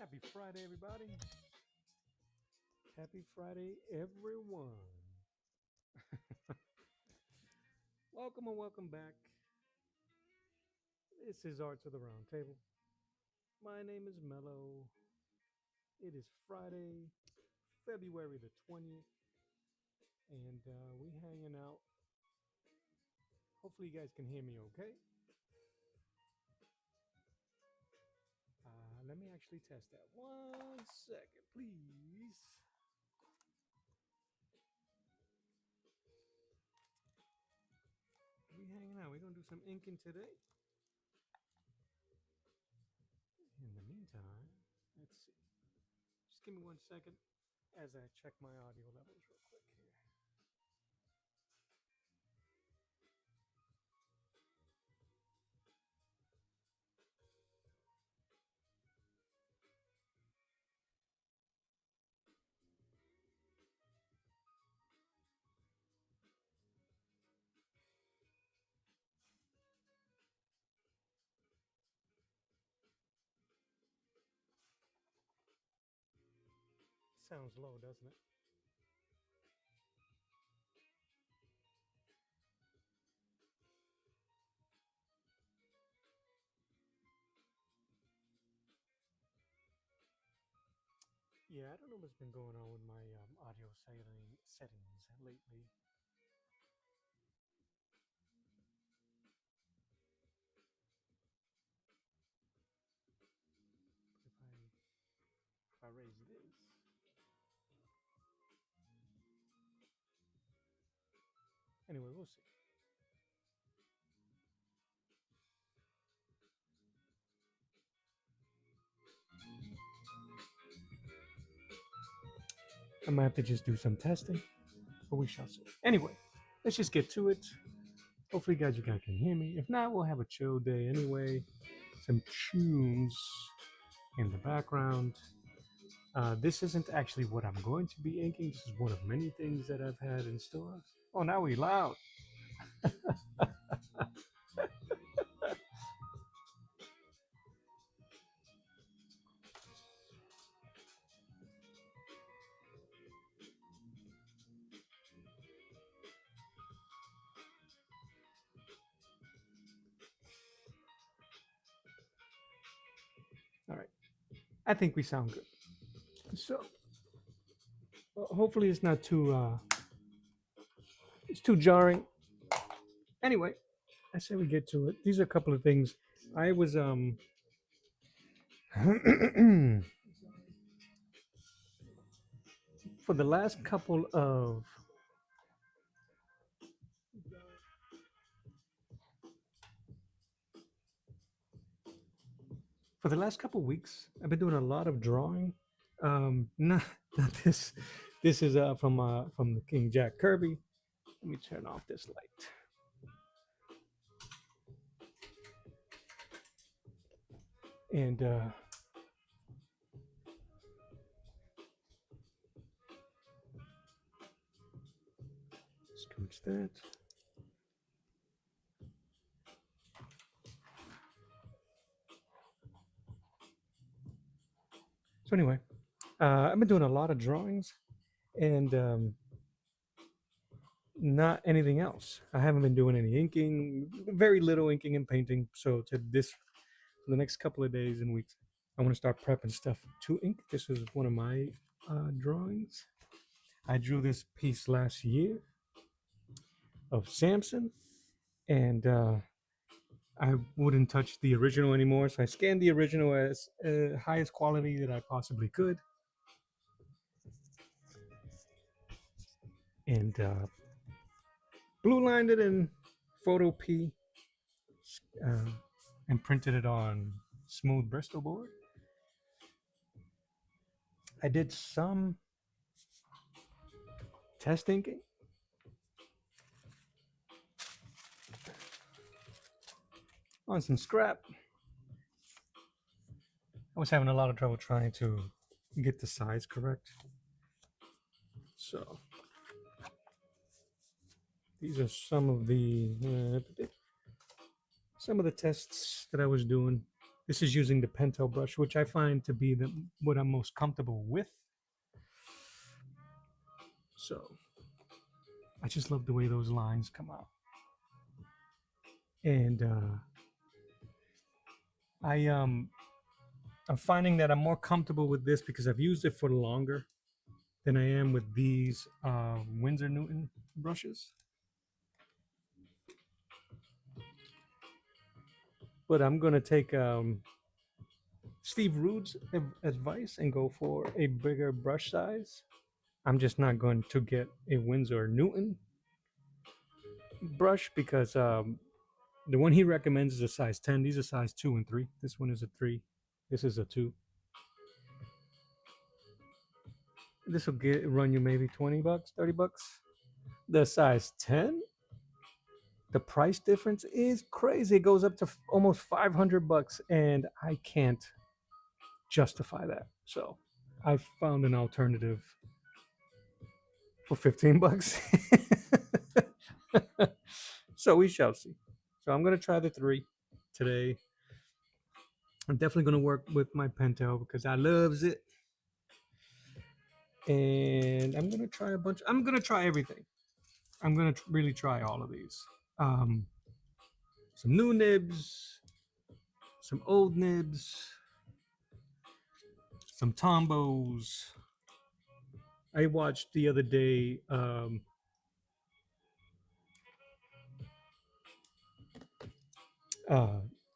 Happy Friday, everybody. Happy Friday, everyone. Welcome and welcome back. This is Arts of the Round Table. My name is Mello. It is Friday, February the 20th, and we hanging out. Hopefully, you guys can hear me okay. Let me actually test that. 1 second, please. We hanging out. We're going to do some inking today. In the meantime, let's see. Just give me 1 second as I check my audio levels real quick here. Sounds low, doesn't it? Yeah, I don't know what's been going on with my audio settings lately. If I raise this, anyway, we'll see. I might have to just do some testing, but we shall see. Anyway, let's just get to it. Hopefully, you guys can hear me. If not, we'll have a chill day anyway. Some tunes in the background. This isn't actually what I'm going to be inking. This is one of many things that I've had in store. Oh, now we loud. All right. I think we sound good. So hopefully it's not too it's too jarring. Anyway, I say we get to it. These are a couple of things. I was for the last couple of weeks, I've been doing a lot of drawing. Not not this. This is from the King Jack Kirby. Let me turn off this light. And scooch that. So anyway, I've been doing a lot of drawings and not anything else. I haven't been doing any inking, very little inking and painting. So to this, for the next couple of days and weeks, I want to start prepping stuff to ink. This is one of my drawings. I drew this piece last year of Samson, and I wouldn't touch the original anymore. So I scanned the original as highest quality that I possibly could, and blue lined it in Photo P uh, and printed it on smooth Bristol board. I did some test inking on some scrap. I was having a lot of trouble trying to get the size correct. So these are some of the tests that I was doing. This is using the Pentel brush, which I find to be what I'm most comfortable with. So I just love the way those lines come out. And I I'm finding that I'm more comfortable with this because I've used it for longer than I am with these Winsor Newton brushes. But I'm gonna take Steve Rude's advice and go for a bigger brush size. I'm just not going to get a Winsor Newton brush because the one he recommends is a size 10. These are size 2 and 3. This one is a 3. This is a 2. This will run you maybe 20 bucks, 30 bucks. The size 10, the price difference is crazy. It goes up to almost 500 bucks, and I can't justify that. So I found an alternative for 15 bucks. So we shall see. So I'm going to try the 3 today. I'm definitely going to work with my Pentel because I loves it. And I'm going to try I'm going to try everything. I'm going to really try all of these. Some new nibs, some old nibs, some Tombos. I watched the other day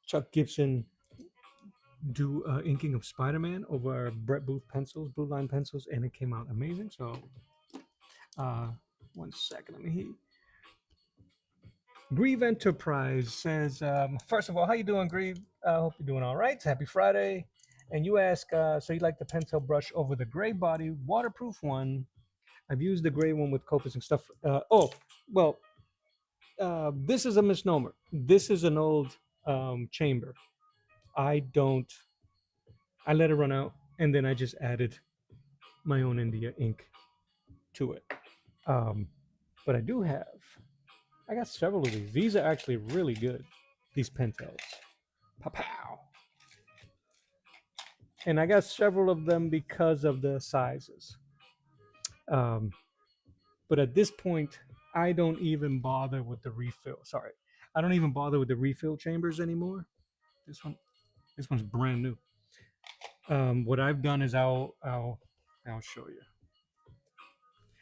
Chuck Gibson do inking of Spider-Man over Brett Booth pencils, Blue Line pencils, and it came out amazing. So, 1 second, let me hear. Grieve Enterprise says, first of all, how you doing, Grieve? I hope you're doing all right. Happy Friday. And you ask, so you like the Pentel brush over the gray body waterproof one? I've used the gray one with Copics and stuff. This is a misnomer. This is an old chamber. I let it run out, and then I just added my own India ink to it. But I got several of these. These are actually really good, these Pentels. Pow. And I got several of them because of the sizes. But at this point, I don't even bother with the refill. Sorry, I don't even bother with the refill chambers anymore. This one's brand new. What I've done is I'll show you.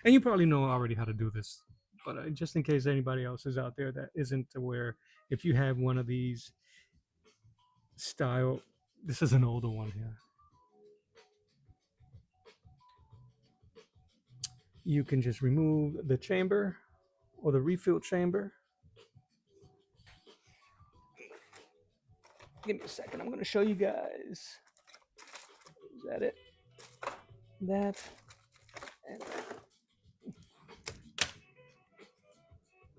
And you probably know already how to do this, but just in case anybody else is out there that isn't aware, if you have one of these style, this is an older one here. You can just remove the chamber or the refill chamber. Give me a second. I'm going to show you guys. Is that it? That and that.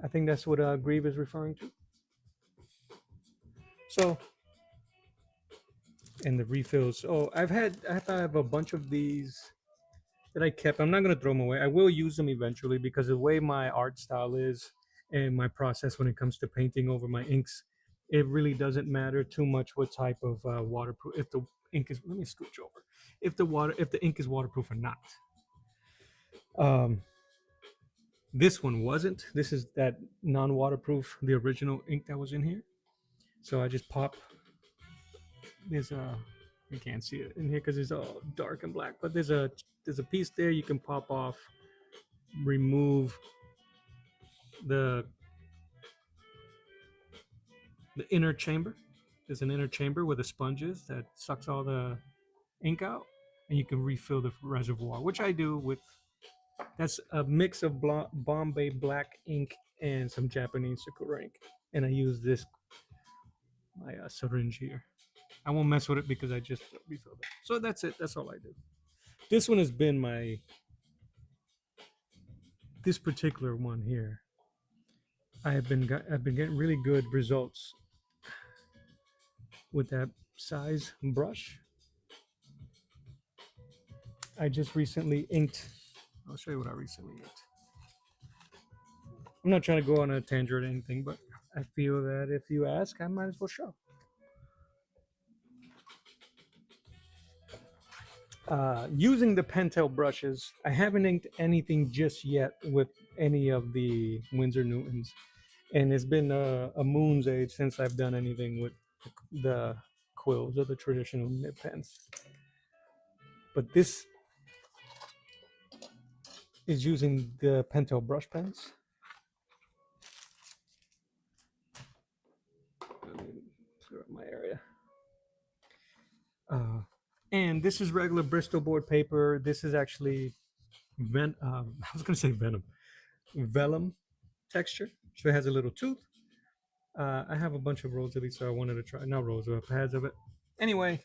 I think that's what Grieve is referring to. So, and the refills. Oh, I have a bunch of these that I kept. I'm not going to throw them away. I will use them eventually because the way my art style is and my process when it comes to painting over my inks, it really doesn't matter too much what type of waterproof. If the ink is, let me scooch over. If the ink is waterproof or not. This one wasn't. This is that non-waterproof, the original ink that was in here. So I just pop. There's a, you can't see it in here because it's all dark and black, but there's a piece there you can pop off, remove the inner chamber. There's an inner chamber where the sponge is that sucks all the ink out, and you can refill the reservoir, which I do with. That's a mix of Bombay black ink and some Japanese Sakura ink, and I use my syringe here. I won't mess with it because I just refilled it. So that's it. That's all I do. This one has been this particular one here. I've been getting really good results with that size brush. I just recently inked. I'll show you what I recently inked. I'm not trying to go on a tangent or anything, but I feel that if you ask, I might as well show. Using the Pentel brushes, I haven't inked anything just yet with any of the Winsor Newtons, and it's been a moon's age since I've done anything with the quills or the traditional nib pens. But this is using the Pentel brush pens. Let me clear up my area. Uh, and this is regular Bristol board paper. This is actually I was gonna say vellum texture. So it has a little tooth. I have a bunch of rolls of these, so I wanted to try, not rolls, but pads of it. Anyway,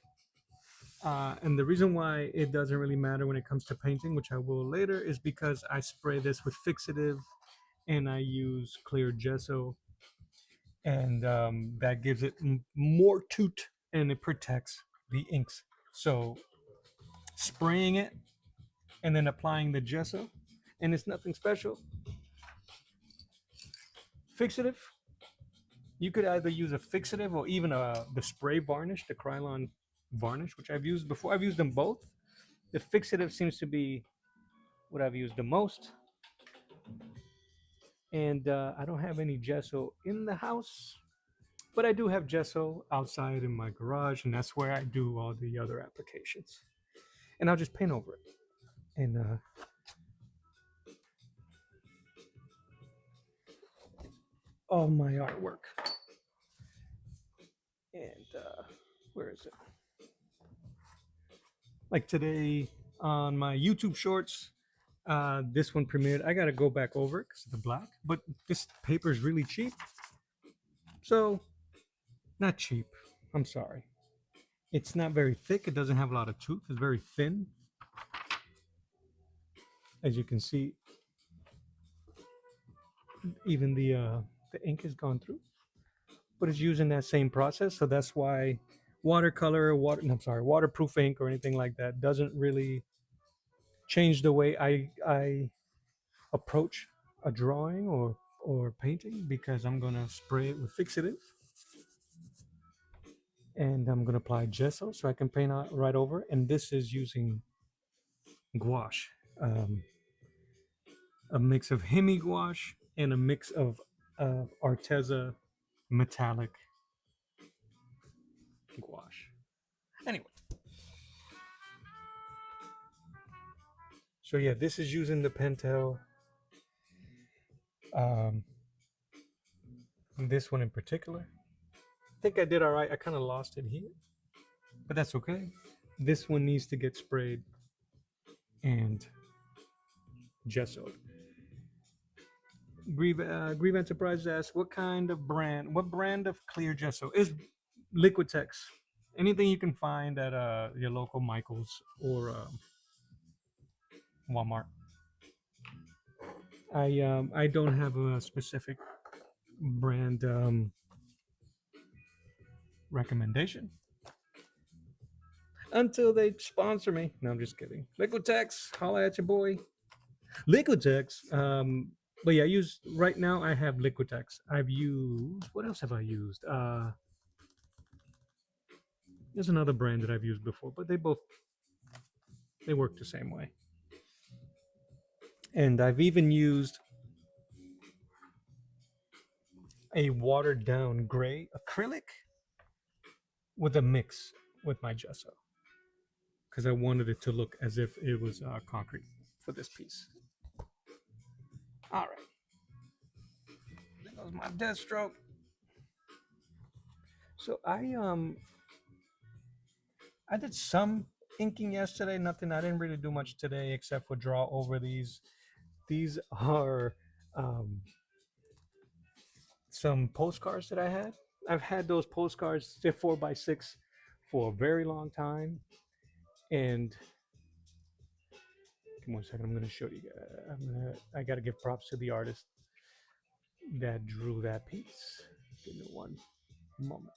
and the reason why it doesn't really matter when it comes to painting, which I will later, is because I spray this with fixative and I use clear gesso, and that gives it more toot and it protects the inks. So spraying it and then applying the gesso, and it's nothing special. Fixative, you could either use a fixative or even the spray varnish, the Krylon varnish, which I've used before. I've used them both. The fixative seems to be what I've used the most. And I don't have any gesso in the house, but I do have gesso outside in my garage, and that's where I do all the other applications. And I'll just paint over it. And all my artwork. And where is it? Like today on my YouTube shorts, this one premiered. I gotta go back over it because of the black, but this paper is really cheap. So, not cheap. I'm sorry. It's not very thick. It doesn't have a lot of tooth. It's very thin. As you can see, even the ink has gone through, but it's using that same process. So that's why watercolor, I'm sorry, waterproof ink or anything like that doesn't really change the way I approach a drawing or painting, because I'm gonna spray it with fixative and I'm gonna apply gesso so I can paint out right over. And this is using gouache, um, a mix of Hemi gouache and a mix of Arteza metallic gouache. Anyway, so yeah, this is using the Pentel. Um, this one in particular, I think I did all right. I kind of lost it here, but that's okay. This one needs to get sprayed and gessoed. Grieve Enterprises asks, what brand of clear gesso is Liquitex? Anything you can find at your local Michaels or Walmart. I don't have a specific brand recommendation until they sponsor me. No, I'm just kidding. Liquitex, holla at your boy. Liquitex. But yeah, I use right now. I have Liquitex. I've used, what else have I used? There's another brand that I've used before, but they work the same way. And I've even used a watered down gray acrylic with a mix with my gesso because I wanted it to look as if it was concrete for this piece. All right, that was my death stroke. So I did some inking yesterday. Nothing. I didn't really do much today except for draw over these. These are some postcards that I had. I've had those postcards, they're 4x6 for a very long time. And give me 1 second, I'm gonna show you guys. I gotta give props to the artist that drew that piece. Give me 1 moment.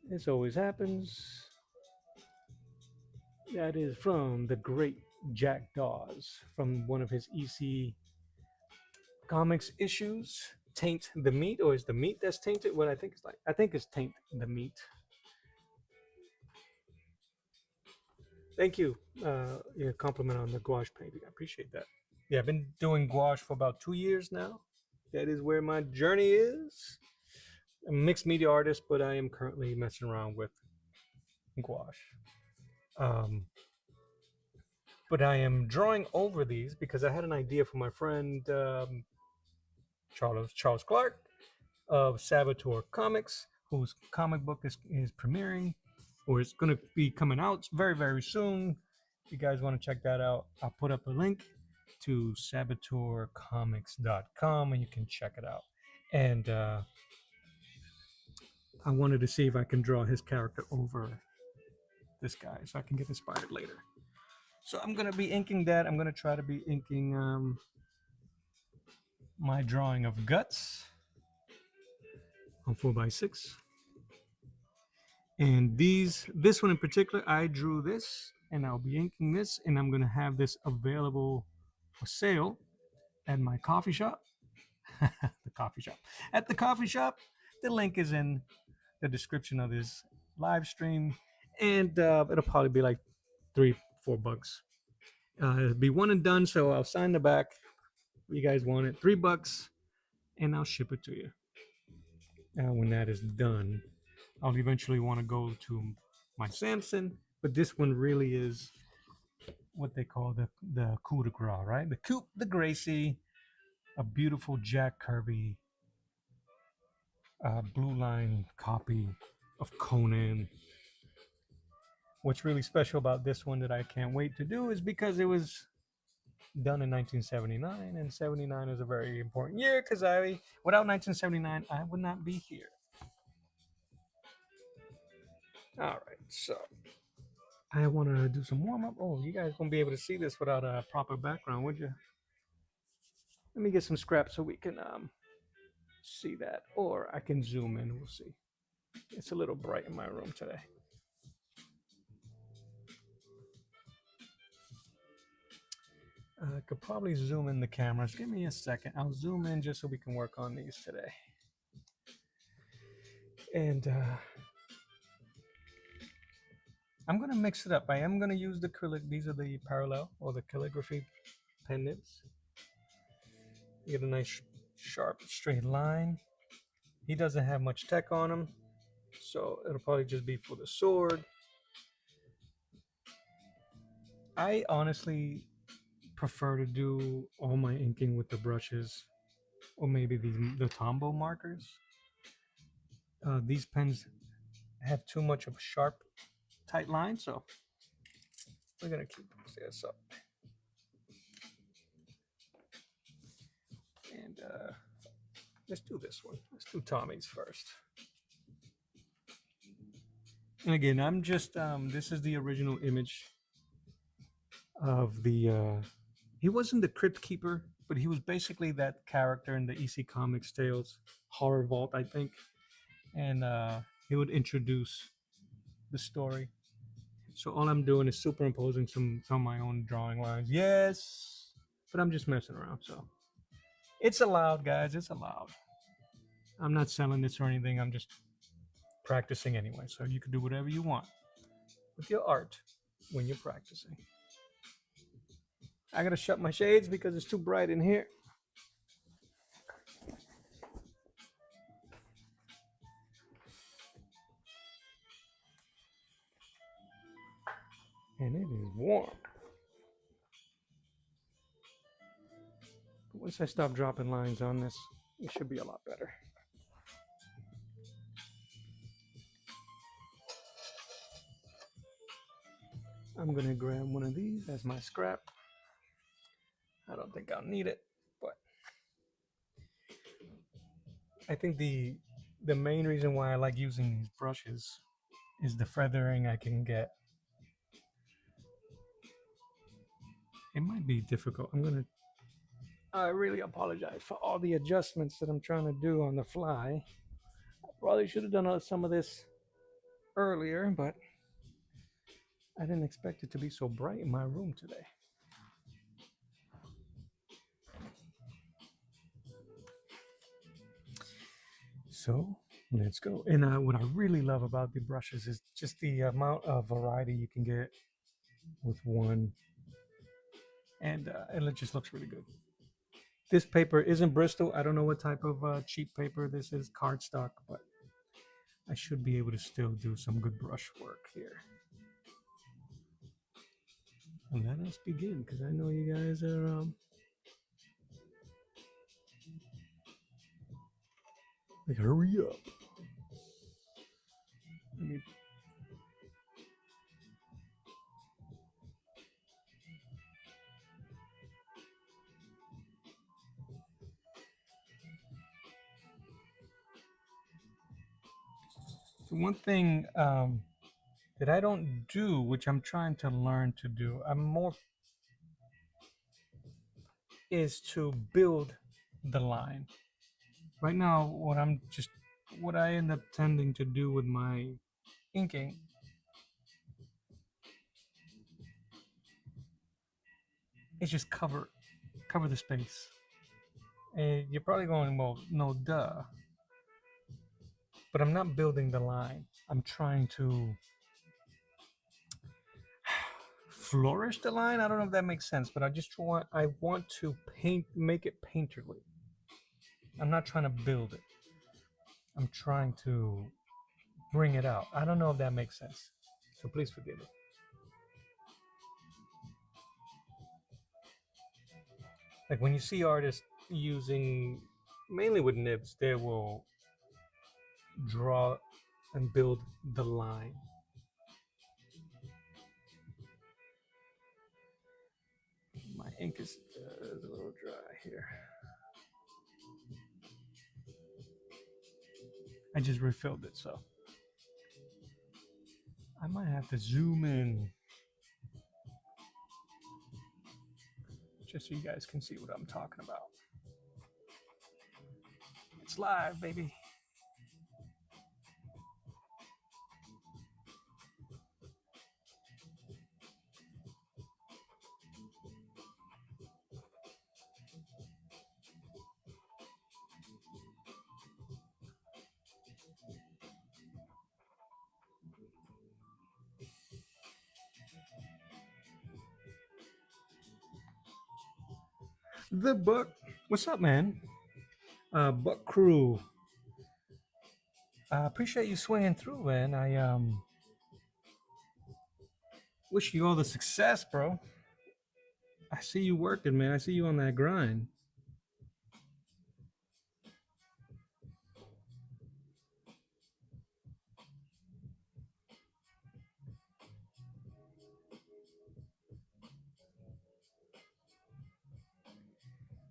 This always happens. That is from the great Jack Dawes from one of his EC comics issues. Taint the Meat, or is the meat that's tainted? What I think is like, I think it's Taint the Meat. Thank you. Yeah, compliment on the gouache painting. I appreciate that. Yeah, I've been doing gouache for about 2 years now. That is where my journey is. I'm a mixed media artist, but I am currently messing around with gouache. Um, but I am drawing over these because I had an idea from my friend Charles Clark of Saboteur Comics, whose comic book is premiering or is going to be coming out very, very soon. If you guys want to check that out, I'll put up a link to saboteurcomics.com and you can check it out. And I wanted to see if I can draw his character over this guy so I can get inspired later. So I'm going to be inking that. I'm going to try to be inking my drawing of Guts on 4x6. And this one in particular, I drew this and I'll be inking this and I'm going to have this available for sale at my coffee shop. The coffee shop. At the coffee shop. The link is in the description of this live stream. And it'll probably be like $3-4. It'll be one and done. So I'll sign the back. If you guys want it, $3 and I'll ship it to you. Now, when that is done, I'll eventually want to go to my Samson, but this one really is what they call the coup de grace, right? The coup de Gracie, a beautiful Jack Kirby blue line copy of Conan. What's really special about this one that I can't wait to do is because it was done in 1979, and 79 is a very important year because without 1979, I would not be here. All right, so I want to do some warm up. Oh, you guys won't be able to see this without a proper background, would you? Let me get some scraps so we can see that, or I can zoom in. We'll see. It's a little bright in my room today. I could probably zoom in the cameras. Give me a second. I'll zoom in just so we can work on these today. And I'm gonna mix it up. I am gonna use the acrylic. These are the parallel or the calligraphy pendants. You get a nice sharp straight line. He doesn't have much tech on him, so it'll probably just be for the sword. I honestly prefer to do all my inking with the brushes or maybe the Tombow markers. These pens have too much of a sharp, tight line, so we're gonna keep this up. And let's do this one. Let's do Tommy's first. And again, I'm just this is the original image of the. He wasn't the Crypt Keeper, but he was basically that character in the EC Comics Tales Horror Vault, I think. And he would introduce the story. So all I'm doing is superimposing some of my own drawing lines. Yes, but I'm just messing around. So it's allowed, guys. It's allowed. I'm not selling this or anything. I'm just practicing anyway. So you can do whatever you want with your art when you're practicing. I gotta shut my shades because it's too bright in here. And it is warm. But once I stop dropping lines on this, it should be a lot better. I'm gonna grab one of these as my scrap. I don't think I'll need it, but I think the main reason why I like using these brushes is the feathering I can get. It might be difficult. I really apologize for all the adjustments that I'm trying to do on the fly. I probably should have done some of this earlier, but I didn't expect it to be so bright in my room today. So let's go. And what I really love about the brushes is just the amount of variety you can get with one, and it just looks really good. This paper isn't Bristol. I don't know what type of cheap paper this is, cardstock, but I should be able to still do some good brush work here. And let us begin, because I know you guys are like, hurry up. Let me, the one thing that I don't do, which I'm trying to learn to do, I'm more is to build the line. Right now, what I end up tending to do with my inking is just cover the space. And you're probably going, well, no, duh. But I'm not building the line. I'm trying to flourish the line. I don't know if that makes sense, but I want to make it painterly. I'm not trying to build it. I'm trying to bring it out. I don't know if that makes sense. So please forgive me. Like when you see artists using mainly with nibs, they will draw and build the line. My ink is a little dry here. I just refilled it, so I might have to zoom in just so you guys can see what I'm talking about. It's live, baby. The Buck. What's up, man? Buck Crew. I appreciate you swinging through, man. I wish you all the success, bro. I see you working, man. I see you on that grind.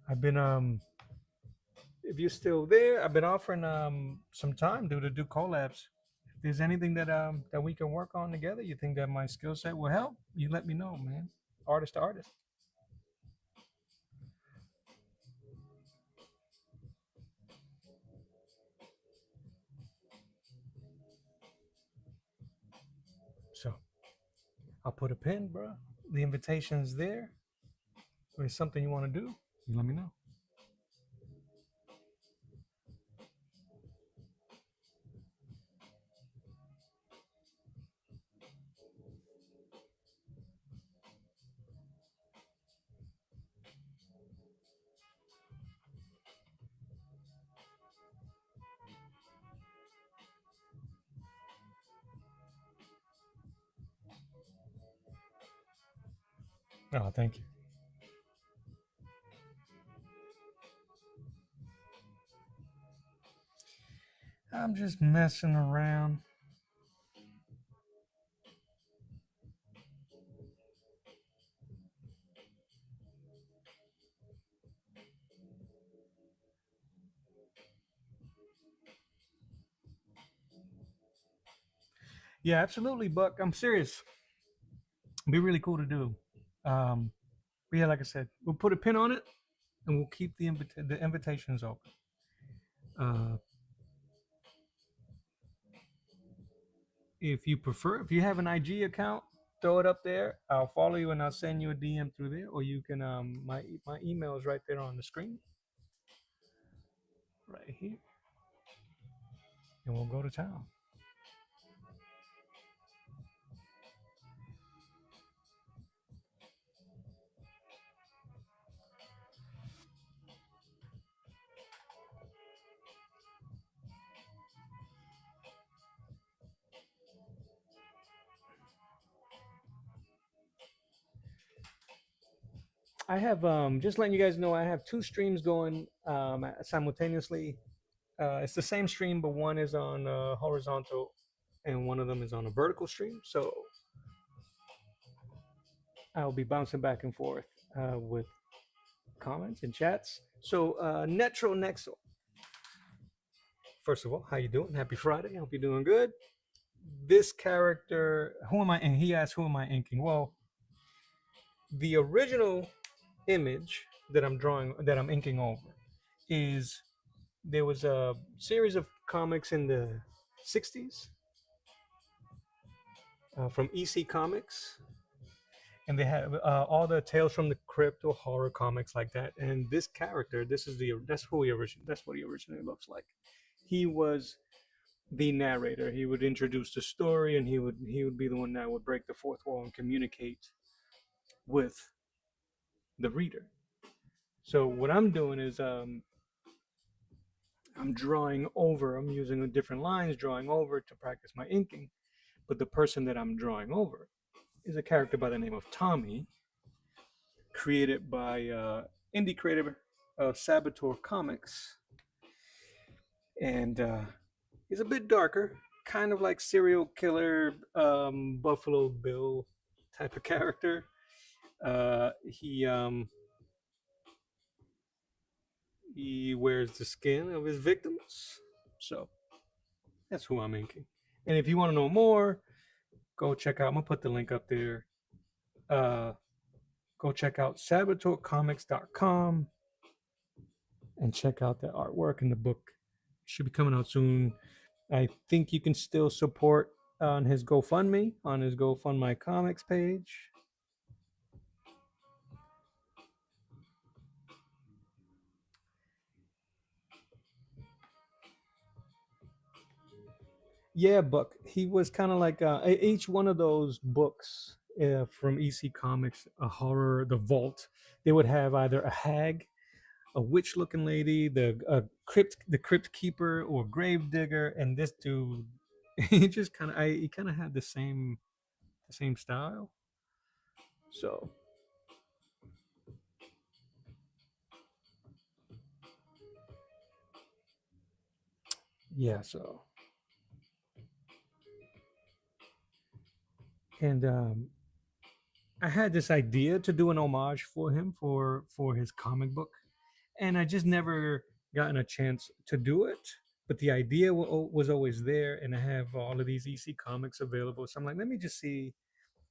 I've been if you're still there, I've been offering some time to do collabs. If there's anything that we can work on together, you think that my skill set will help, you let me know, man. Artist to artist. So I'll put a pin, bro. The invitation's there. If there's something you want to do, you let me know. Oh, thank you. I'm just messing around. Yeah, absolutely, Buck. I'm serious. It'd be really cool to do. Um, but yeah, like I said, we'll put a pin on it and we'll keep the invitations open. Uh, if you prefer, if you have an IG account, throw it up there. I'll follow you and I'll send you a DM through there, or you can my email is right there on the screen, right here, and we'll go to town. I have just letting you guys know I have two streams going simultaneously. It's the same stream, but one is on horizontal, and one of them is on a vertical stream. So I'll be bouncing back and forth with comments and chats. So Netro Nexel, first of all, how you doing? Happy Friday. I hope you're doing good. This character, who am I? And he asked, who am I inking? Well, the original image that I'm drawing, that I'm inking over, is there was a series of comics in the 60s from EC Comics, and they had all the Tales from the Crypt or horror comics like that. And this character, that's what he originally looks like. He was the narrator. He would introduce the story, and he would be the one that would break the fourth wall and communicate with the reader. So what I'm doing is I'm drawing over. I'm using different lines, drawing over to practice my inking. But the person that I'm drawing over is a character by the name of Tommy, created by indie creator Saboteur Comics, and he's a bit darker, kind of like serial killer Buffalo Bill type of character. He wears the skin of his victims, so that's who I'm inking. And if you want to know more, go check out. I'm gonna put the link up there. Uh, Go check out saboteurcomics.com and check out the artwork in the book. It should be coming out soon. I think you can still support on his GoFundMe, on his GoFundMe comics page. Yeah, Buck. He was kind of like each one of those books from EC Comics, a horror, the Vault. They would have either a hag, a witch-looking lady, the crypt keeper, or grave digger, and this dude, he kind of had the same style. So yeah, and I had this idea to do an homage for him for his comic book, and I just never gotten a chance to do it. But the idea was always there, and I have all of these EC comics available. So I'm like, let me just see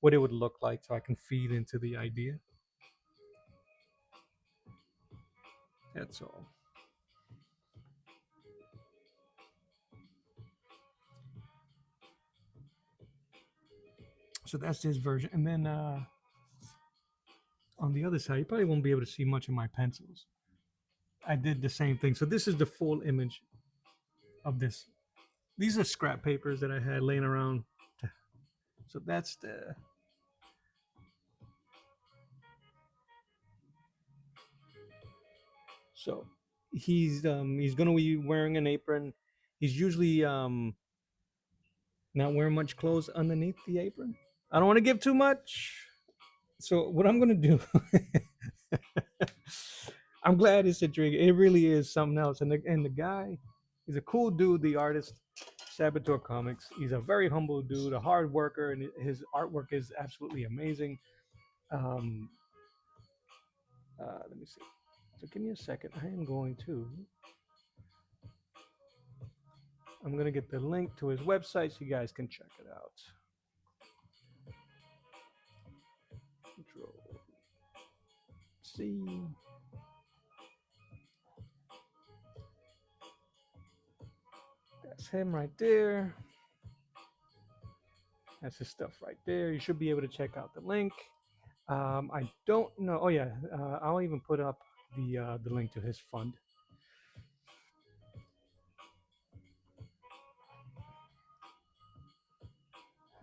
what it would look like, so I can feed into the idea. That's all. So that's this version, and then on the other side, you probably won't be able to see much of my pencils. I did the same thing. So this is the full image of this. These are scrap papers that I had laying around. So that's the. So he's gonna be wearing an apron. He's usually not wearing much clothes underneath the apron. I don't want to give too much. So what I'm gonna do, I'm glad it's a drink. It really is something else. And the guy, he's a cool dude. The artist, Saboteur Comics. He's a very humble dude, a hard worker, and his artwork is absolutely amazing. Um, let me see. So give me a second. I am going to. I'm gonna get the link to his website so you guys can check it out. Control C. That's him right there. That's his stuff right there. You should be able to check out the link. I don't know. Oh yeah, I'll even put up the link to his fund.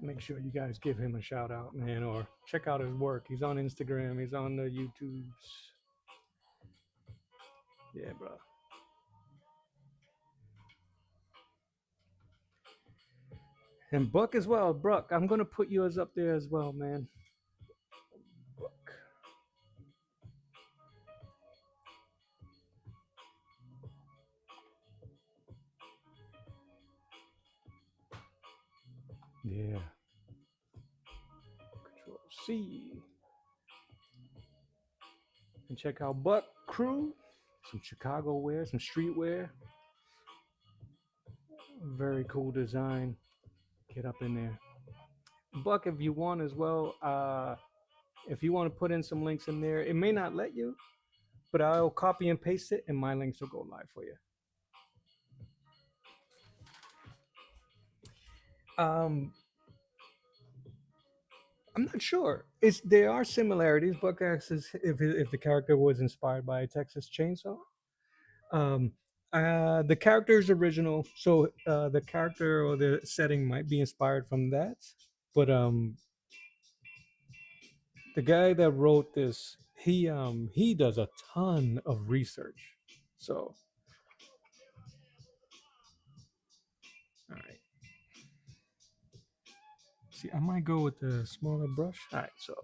Make sure you guys give him a shout out, man, or check out his work. He's on Instagram. He's on the YouTubes. Yeah, bro. And Buck as well. Buck, I'm gonna put yours up there as well, man. Buck. Yeah. Control C. And check out Buck Crew. Some Chicago wear, some streetwear. Very cool design. Get up in there. Buck, if you want as well, if you want to put in some links in there, it may not let you, but I'll copy and paste it and my links will go live for you. Um, I'm not sure. There are similarities. Buck asks if the character was inspired by a Texas Chainsaw. Um, the character is original, so the character or the setting might be inspired from that. But the guy that wrote this, he does a ton of research. So, all right. See, I might go with the smaller brush. All right. So,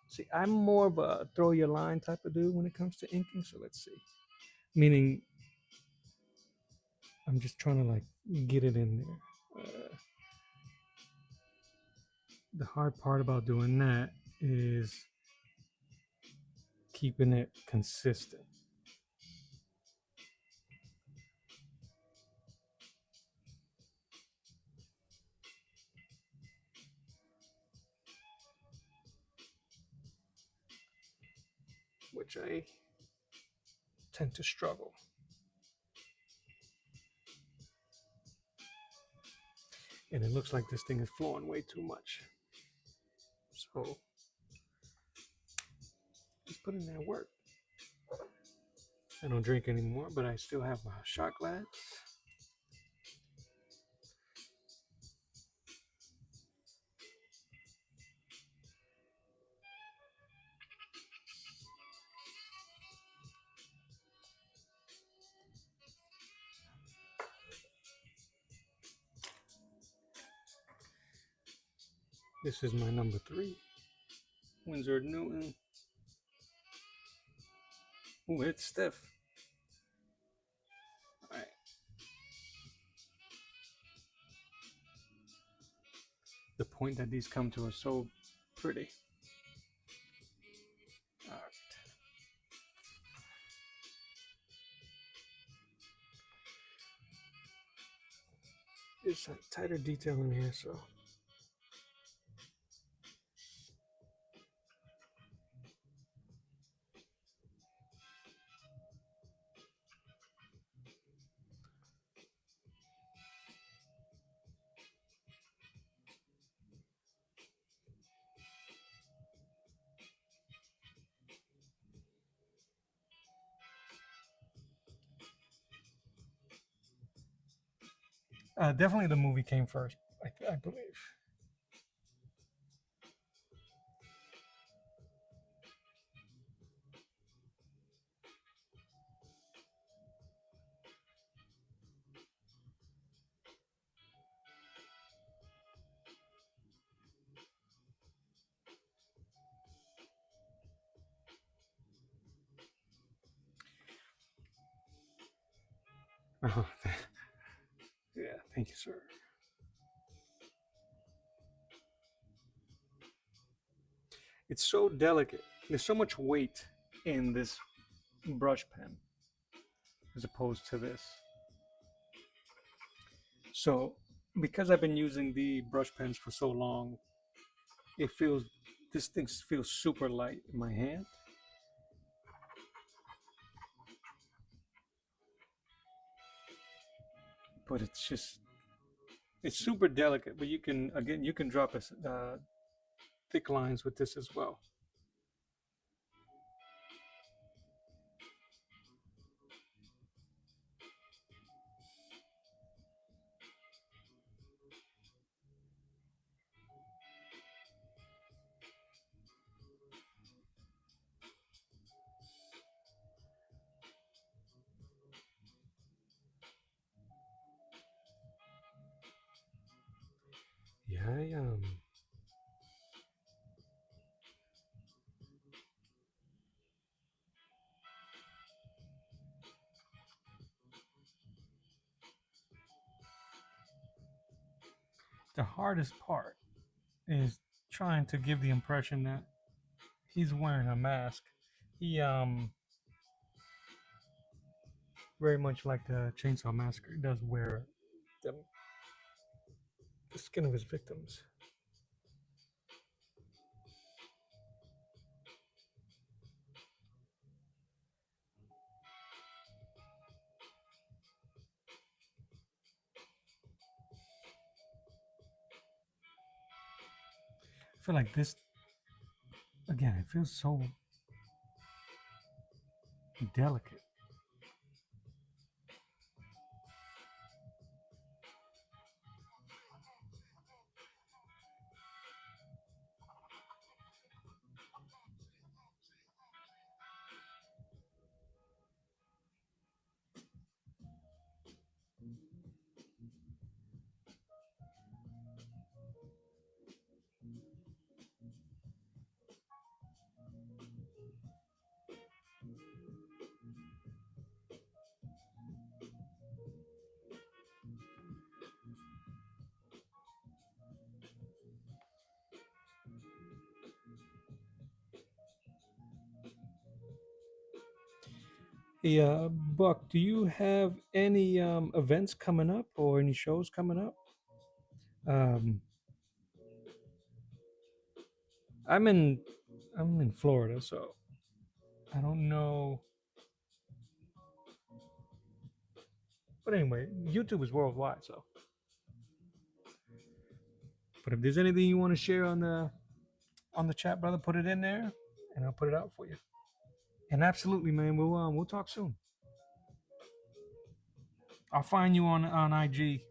see, I'm more of a throw your line type of dude when it comes to inking. So let's see. Meaning, I'm just trying to like get it in there. The hard part about doing that is keeping it consistent, which I tend to struggle. And it looks like this thing is flowing way too much. So just put in that work. I don't drink anymore, but I still have my shot glass. This is my number 3, Windsor Newton. Ooh, it's stiff. All right. The point that these come to are so pretty. All right. There's a tighter detail in here, so. Definitely the movie came first, I believe. Oh, yeah, thank you, sir. It's so delicate. There's so much weight in this brush pen as opposed to this. So, because I've been using the brush pens for so long, it feels this thing feels super light in my hand. But it's super delicate. But you can drop thick lines with this as well. Yeah, the hardest part is trying to give the impression that he's wearing a mask. He very much like the Chainsaw Massacre does wear the skin of his victims. I feel like this again. It feels so delicate. Hey, Buck, do you have any events coming up or any shows coming up? Um, I'm in I'm in Florida, so I don't know. But anyway, YouTube is worldwide, so. But if there's anything you want to share on the chat, brother, put it in there, and I'll put it out for you. And absolutely, man, we'll talk soon. I'll find you on IG.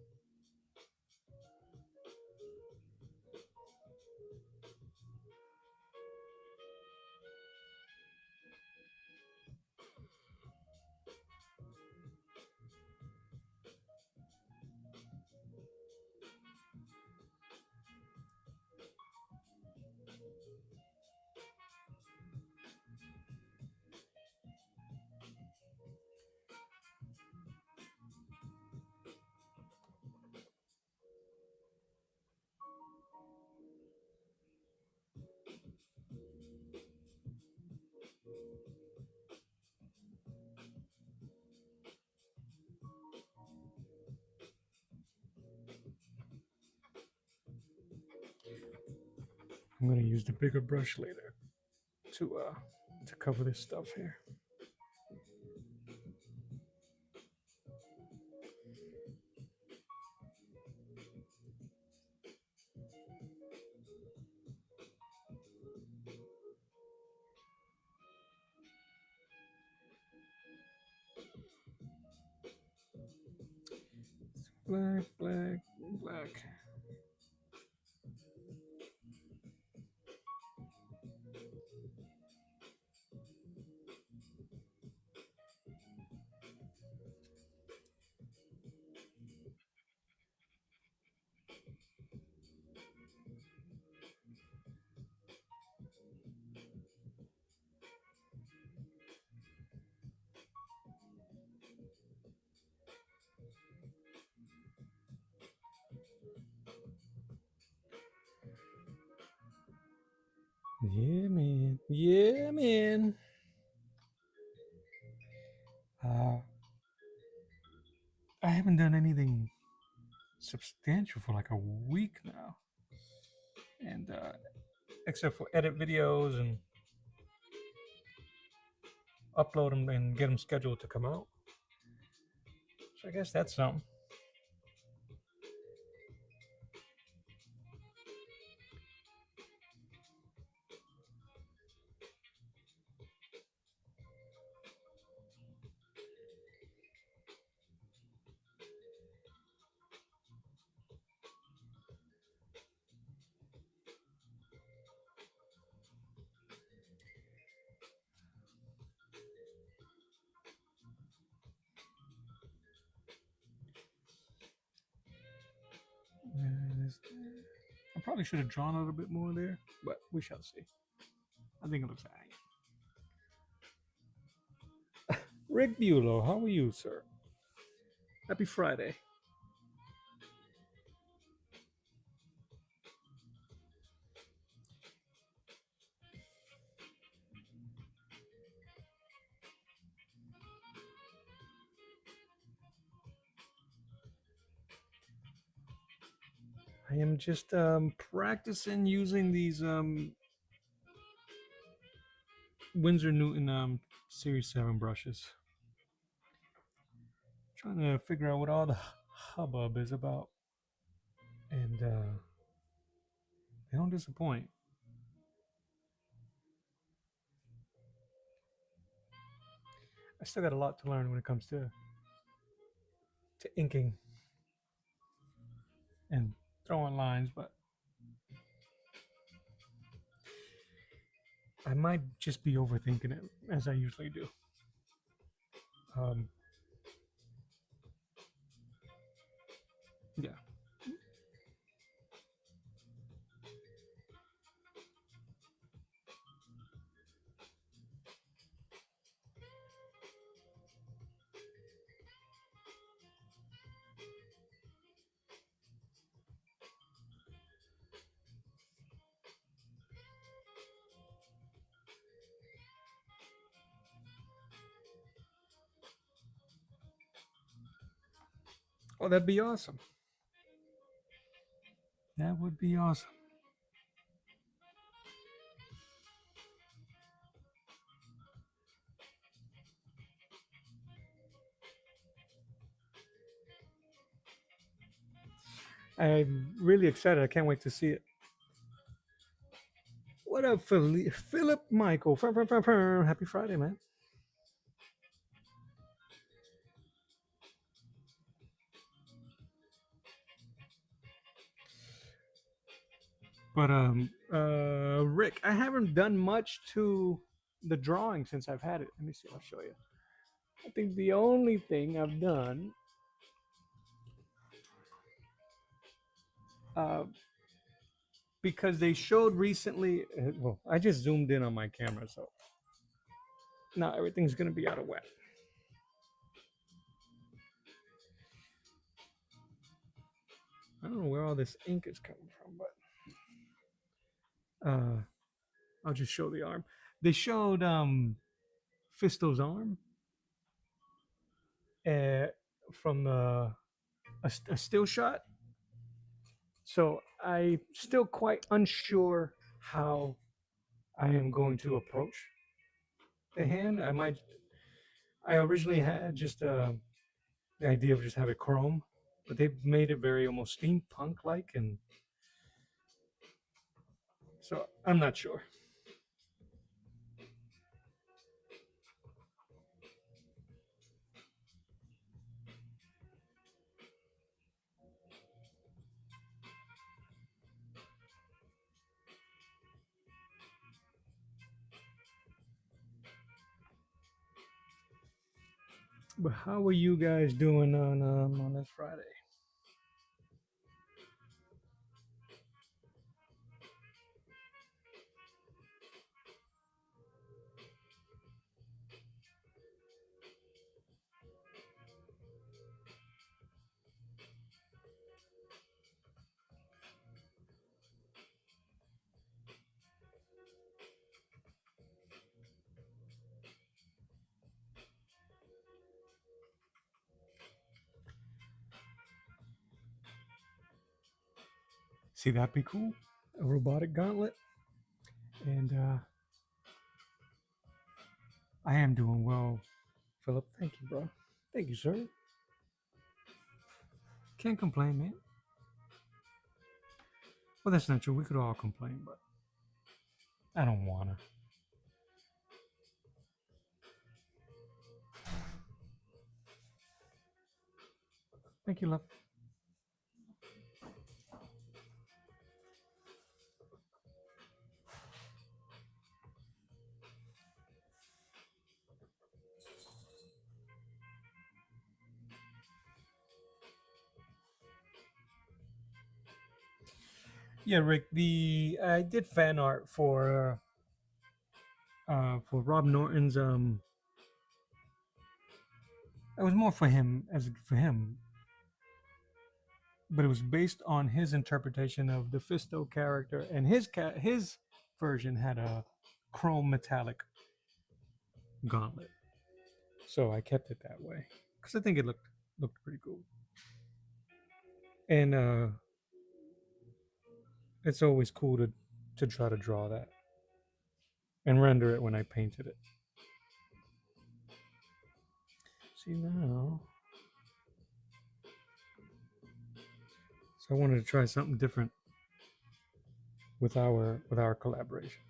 I'm gonna use the bigger brush later to cover this stuff here. Black, black, black. Yeah, man. Yeah, man. Uh, I haven't done anything substantial for like a week now, and except for edit videos and upload them and get them scheduled to come out. So I guess that's something. I probably should have drawn a little bit more there, but we shall see. I think it looks alright. Rick Bulow, how are you, sir? Happy Friday. I am just practicing using these Winsor Newton Series 7 brushes. Trying to figure out what all the hubbub is about. And they don't disappoint. I still got a lot to learn when it comes to inking and throwing lines, but I might just be overthinking it as I usually do. Um, yeah. Oh, that'd be awesome. That would be awesome. I'm really excited. I can't wait to see it. What up, Philip Michael? Happy Friday, man. But Rick, I haven't done much to the drawing since I've had it. Let me see. I'll show you. I think the only thing I've done, uh, because they showed recently. Well, I just zoomed in on my camera, so now everything's gonna be out of whack. I don't know where all this ink is coming from, but I'll just show the arm. They showed Fisto's arm uh, from a still shot. So I'm still quite unsure how I am going to approach the hand. I originally had just the idea of just have it chrome, but they've made it very almost steampunk like, and so I'm not sure. But how are you guys doing on this Friday? See, that'd be cool. A robotic gauntlet, and I am doing well, Philip. Thank you, bro. Thank you, sir. Can't complain, man. Well, that's not true. We could all complain, but I don't wanna. Thank you, love. Yeah, Rick. The I did fan art for Rob Norton's. It was more for him as for him, but it was based on his interpretation of the Fisto character, and his version had a chrome metallic gauntlet. So I kept it that way because I think it looked pretty cool. And it's always cool to try to draw that and render it when I painted it. See now, so I wanted to try something different with our collaboration.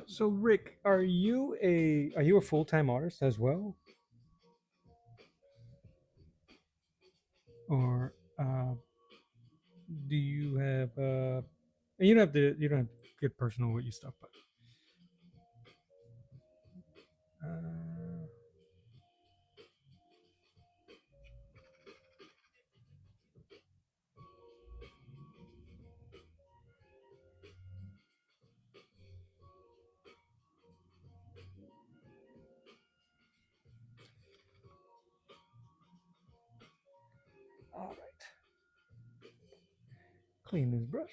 So Rick, are you a full time artist as well, or do you have and you don't have to get personal with your stuff, but uh, all right, clean this brush.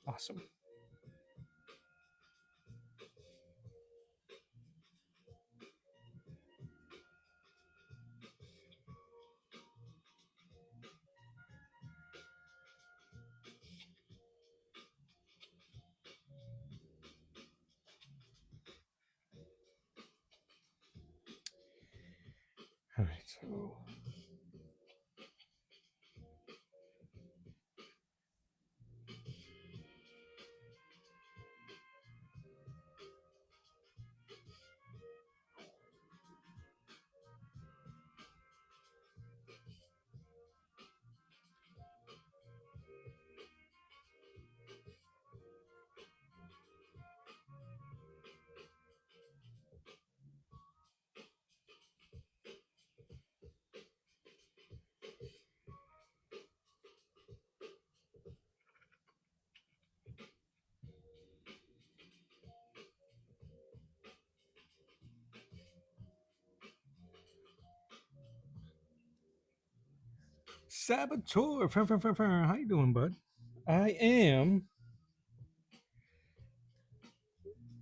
Awesome. All right, so Saboteur, how you doing, bud? I am.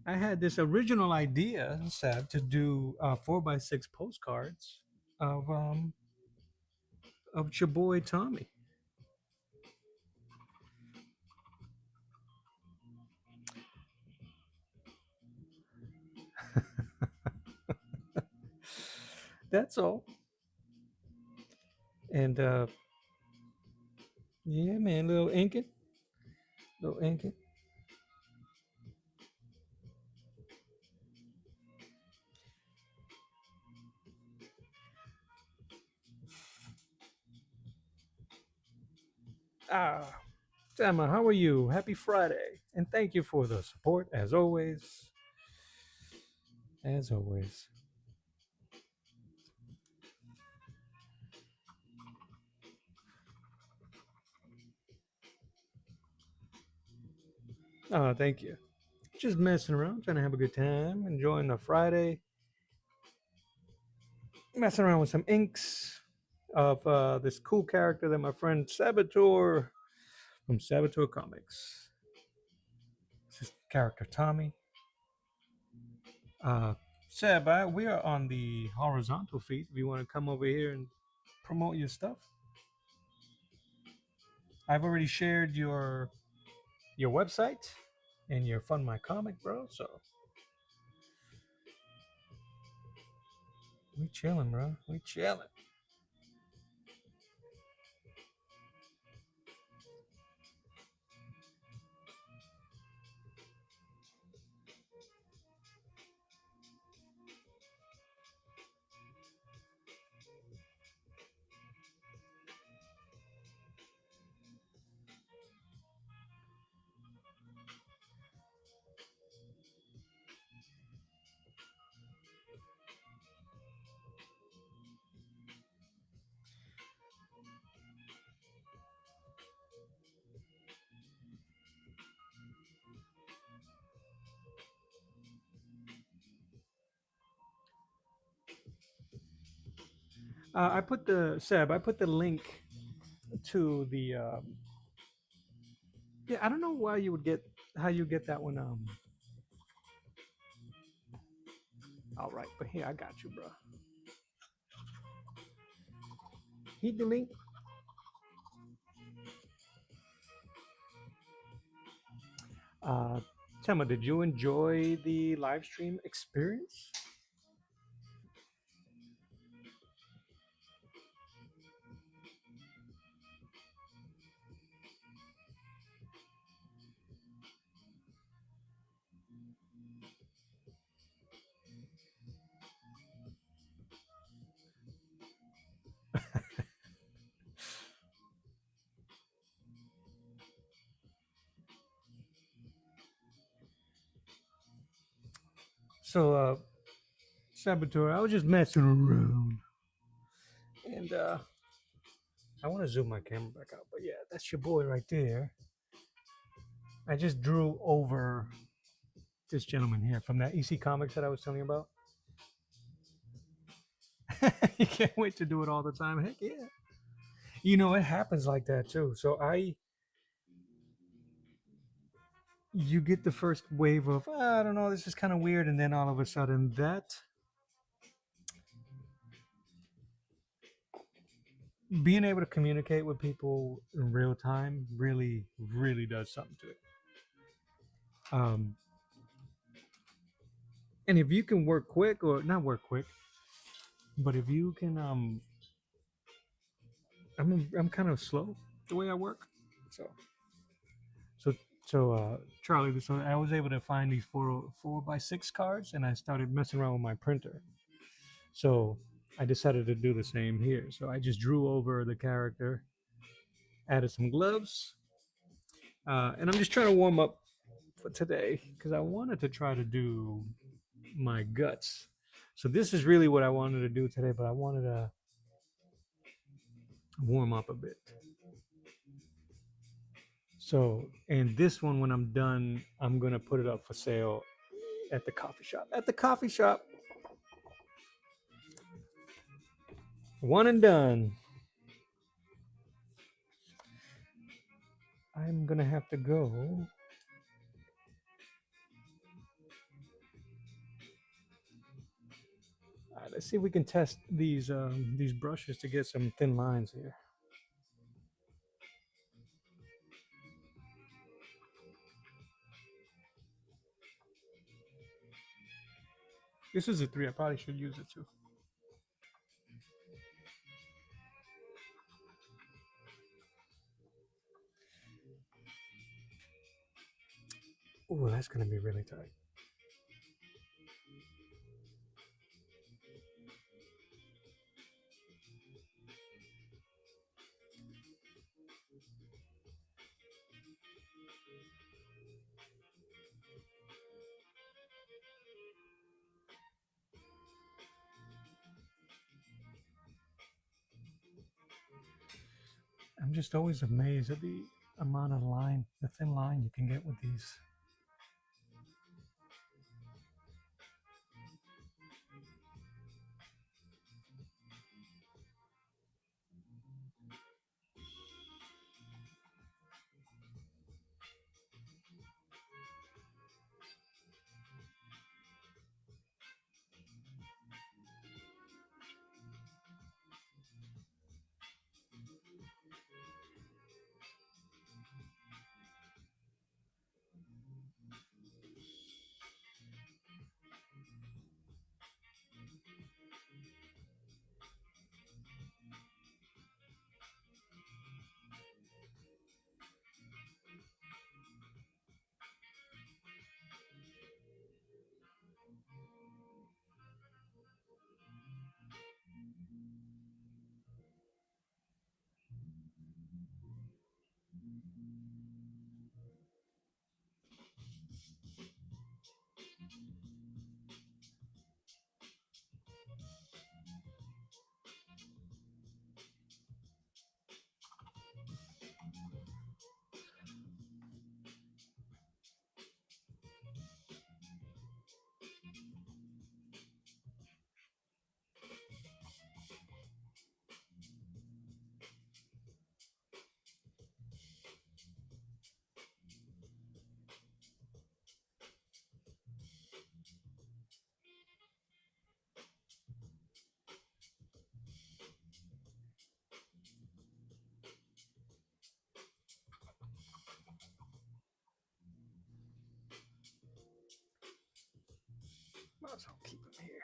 I had this original idea, Sab, to do 4x6 postcards of um of your boy Tommy. That's all. And yeah, man, little inking. Ah, Emma, how are you? Happy Friday, and thank you for the support as always. As always. Oh, thank you. Just messing around, trying to have a good time, enjoying the Friday, messing around with some inks of this cool character that my friend Saboteur from Saboteur Comics. This is character Tommy. Uh, Seb, we are on the horizontal feed. If you want to come over here and promote your stuff, I've already shared your website and your Fund My Comic, bro. So we chilling, bro. We chilling. I put the Seb. I put the link to the. Yeah, I don't know why you would get how you get that one. All right, but here I got you, bro. Hit the link. Uh, Tema, did you enjoy the live stream experience? So, Saboteur, I was just messing around, and I want to zoom my camera back out, but yeah, that's your boy right there. I just drew over this gentleman here from that EC Comics that I was telling you about. You can't wait to do it all the time. Heck yeah. You know, it happens like that too. So you get the first wave of, I don't know, this is kind of weird. And then all of a sudden, that being able to communicate with people in real time really, really does something to it. Um, and if you can work quick, or not work quick, but if you can, I'm kind of slow the way I work. So, so, Charlie, so I was able to find these four by six cards, and I started messing around with my printer. So I decided to do the same here. So I just drew over the character, added some gloves, and I'm just trying to warm up for today because I wanted to try to do my guts. So this is really what I wanted to do today, but I wanted to warm up a bit. So, and this one, when I'm done, I'm gonna put it up for sale at the coffee shop. At the coffee shop, one and done. I'm gonna have to go. All right, let's see if we can test these brushes to get some thin lines here. This is a three. I probably should use it too. Oh, that's gonna be really tight. I'm just always amazed at the amount of line, the thin line you can get with these. Might as well keep them here.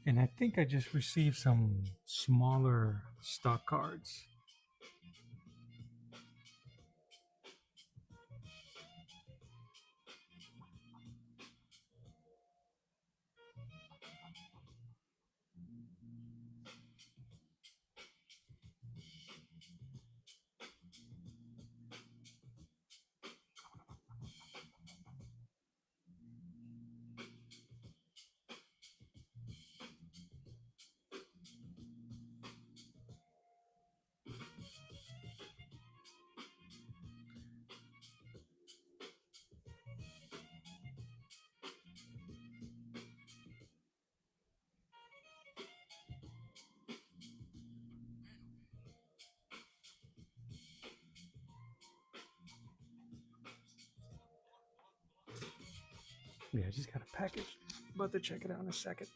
And I think I just received some smaller stock cards. Yeah, I just got a package. About to check it out in a second.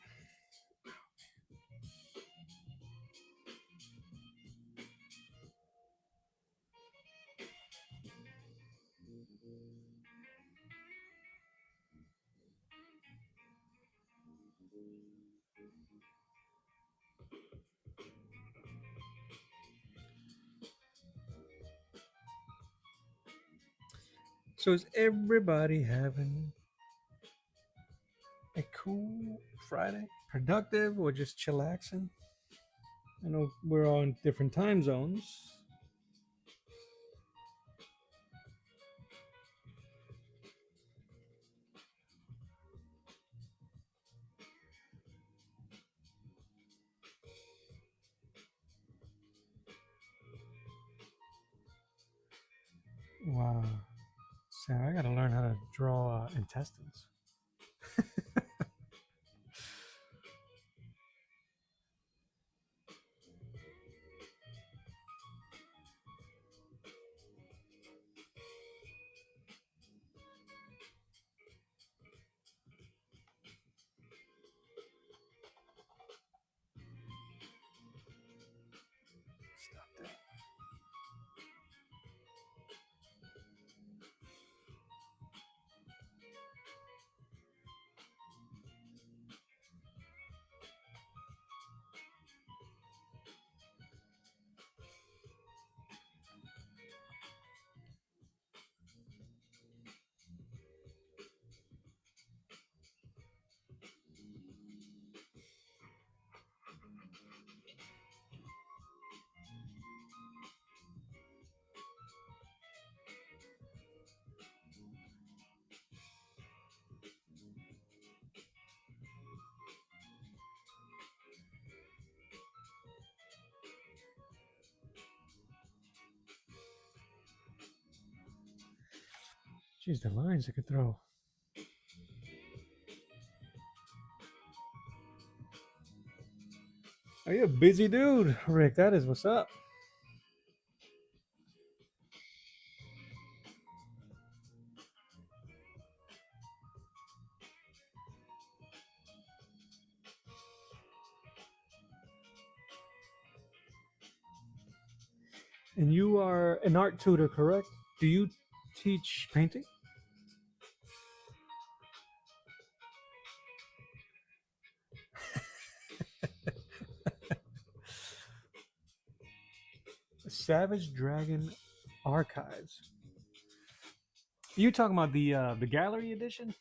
So is everybody having a cool Friday? Productive or just chillaxing? I know we're all in different time zones. Wow. Sam, I gotta learn how to draw intestines. Stop that. Jeez, the lines I could throw. Are you a busy dude, Rick? That is what's up. And you are an art tutor, correct? Do you teach painting? Savage Dragon Archives. You talking about the gallery edition,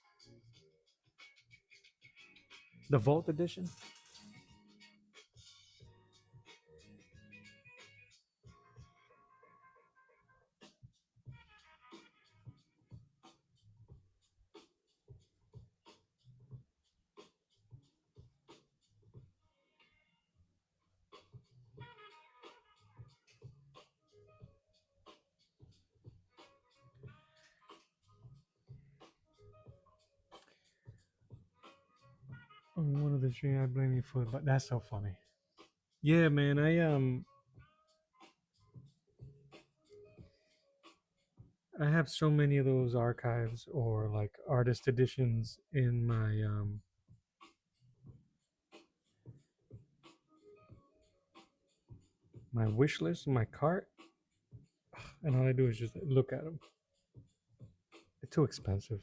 the Vault edition? One of the three, I blame you for, but that's so funny. Yeah, man. I have so many of those archives or like artist editions in my wish list, my cart, and all I do is just look at them. They're too expensive.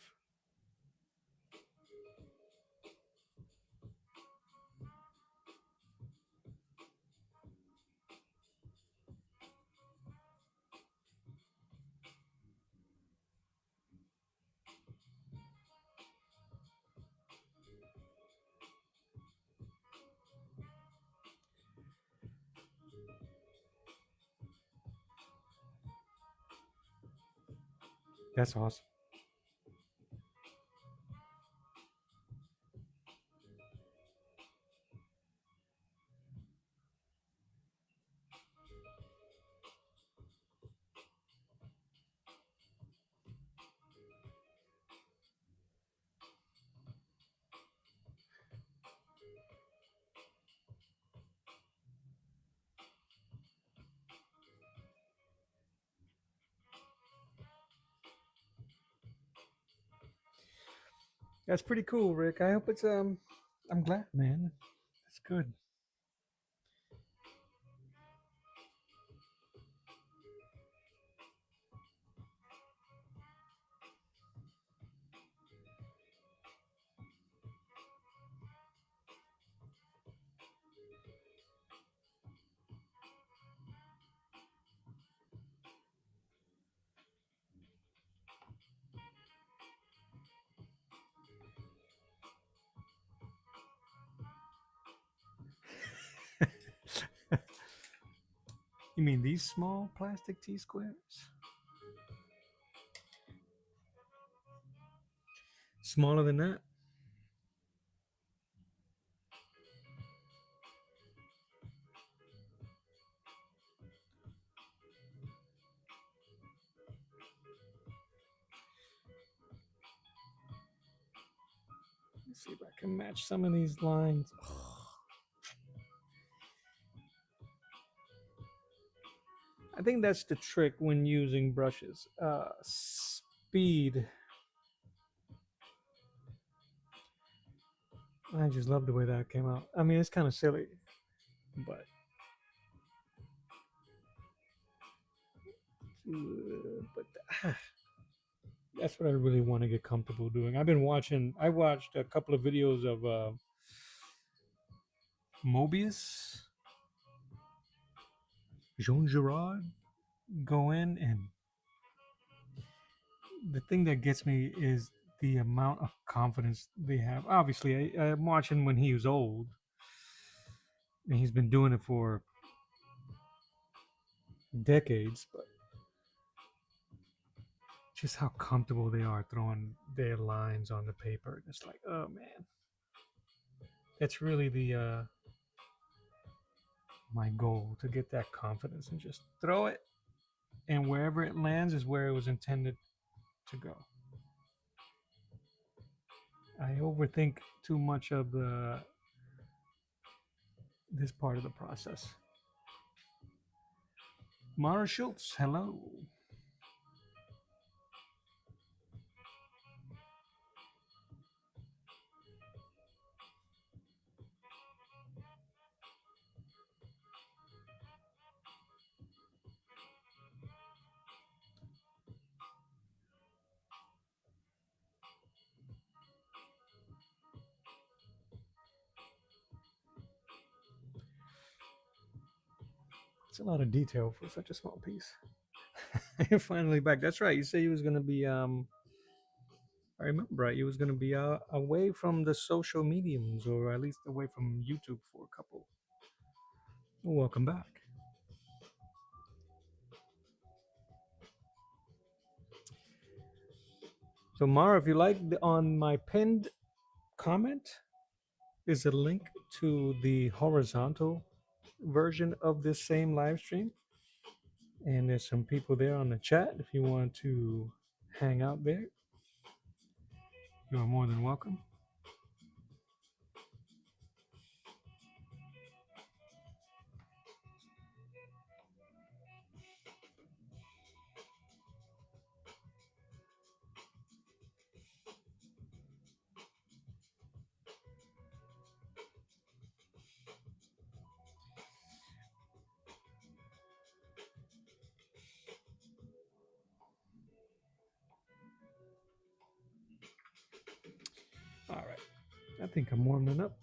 That's awesome. That's pretty cool, Rick. I hope it's I'm glad, man. That's good. You mean these small plastic T squares? Smaller than that? Let's see if I can match some of these lines. I think that's the trick when using brushes. Speed. I just love the way that came out. I mean, it's kind of silly, but but that's what I really want to get comfortable doing. I've been watching. I watched a couple of videos of Mobius, Jean Girard go in, and the thing that gets me is the amount of confidence they have. Obviously, I'm watching when he was old, and he's been doing it for decades, but just how comfortable they are throwing their lines on the paper. It's like, oh man, that's really the my goal, to get that confidence and just throw it, and wherever it lands is where it was intended to go. I overthink too much of the this part of the process. Mara Schultz, hello. It's a lot of detail for such a small piece. You're finally back. That's right. You said you was gonna be I remember right, you was gonna be away from the social mediums, or at least away from YouTube for a couple. Well, welcome back. So Mara, if you like, on my pinned comment is a link to the horizontal version of this same live stream, and there's some people there on the chat. If you want to hang out there, you are more than welcome. All right, I think I'm warming up.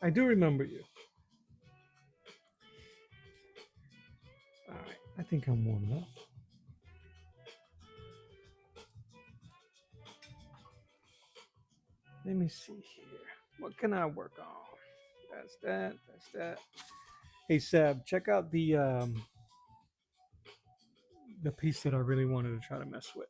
I do remember you. All right, I think I'm warming up. Let me see here. What can I work on? That's that. That's that. Hey Seb, check out the piece that I really wanted to try to mess with.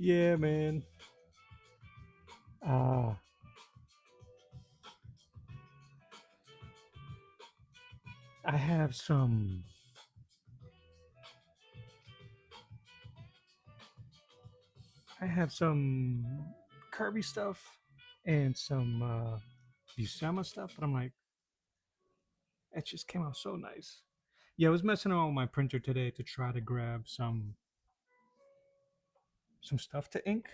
Yeah, man. Uh, I have some. I have some Kirby stuff and some Buscema stuff, but I'm like, it just came out so nice. Yeah, I was messing around with my printer today to try to grab some stuff to ink,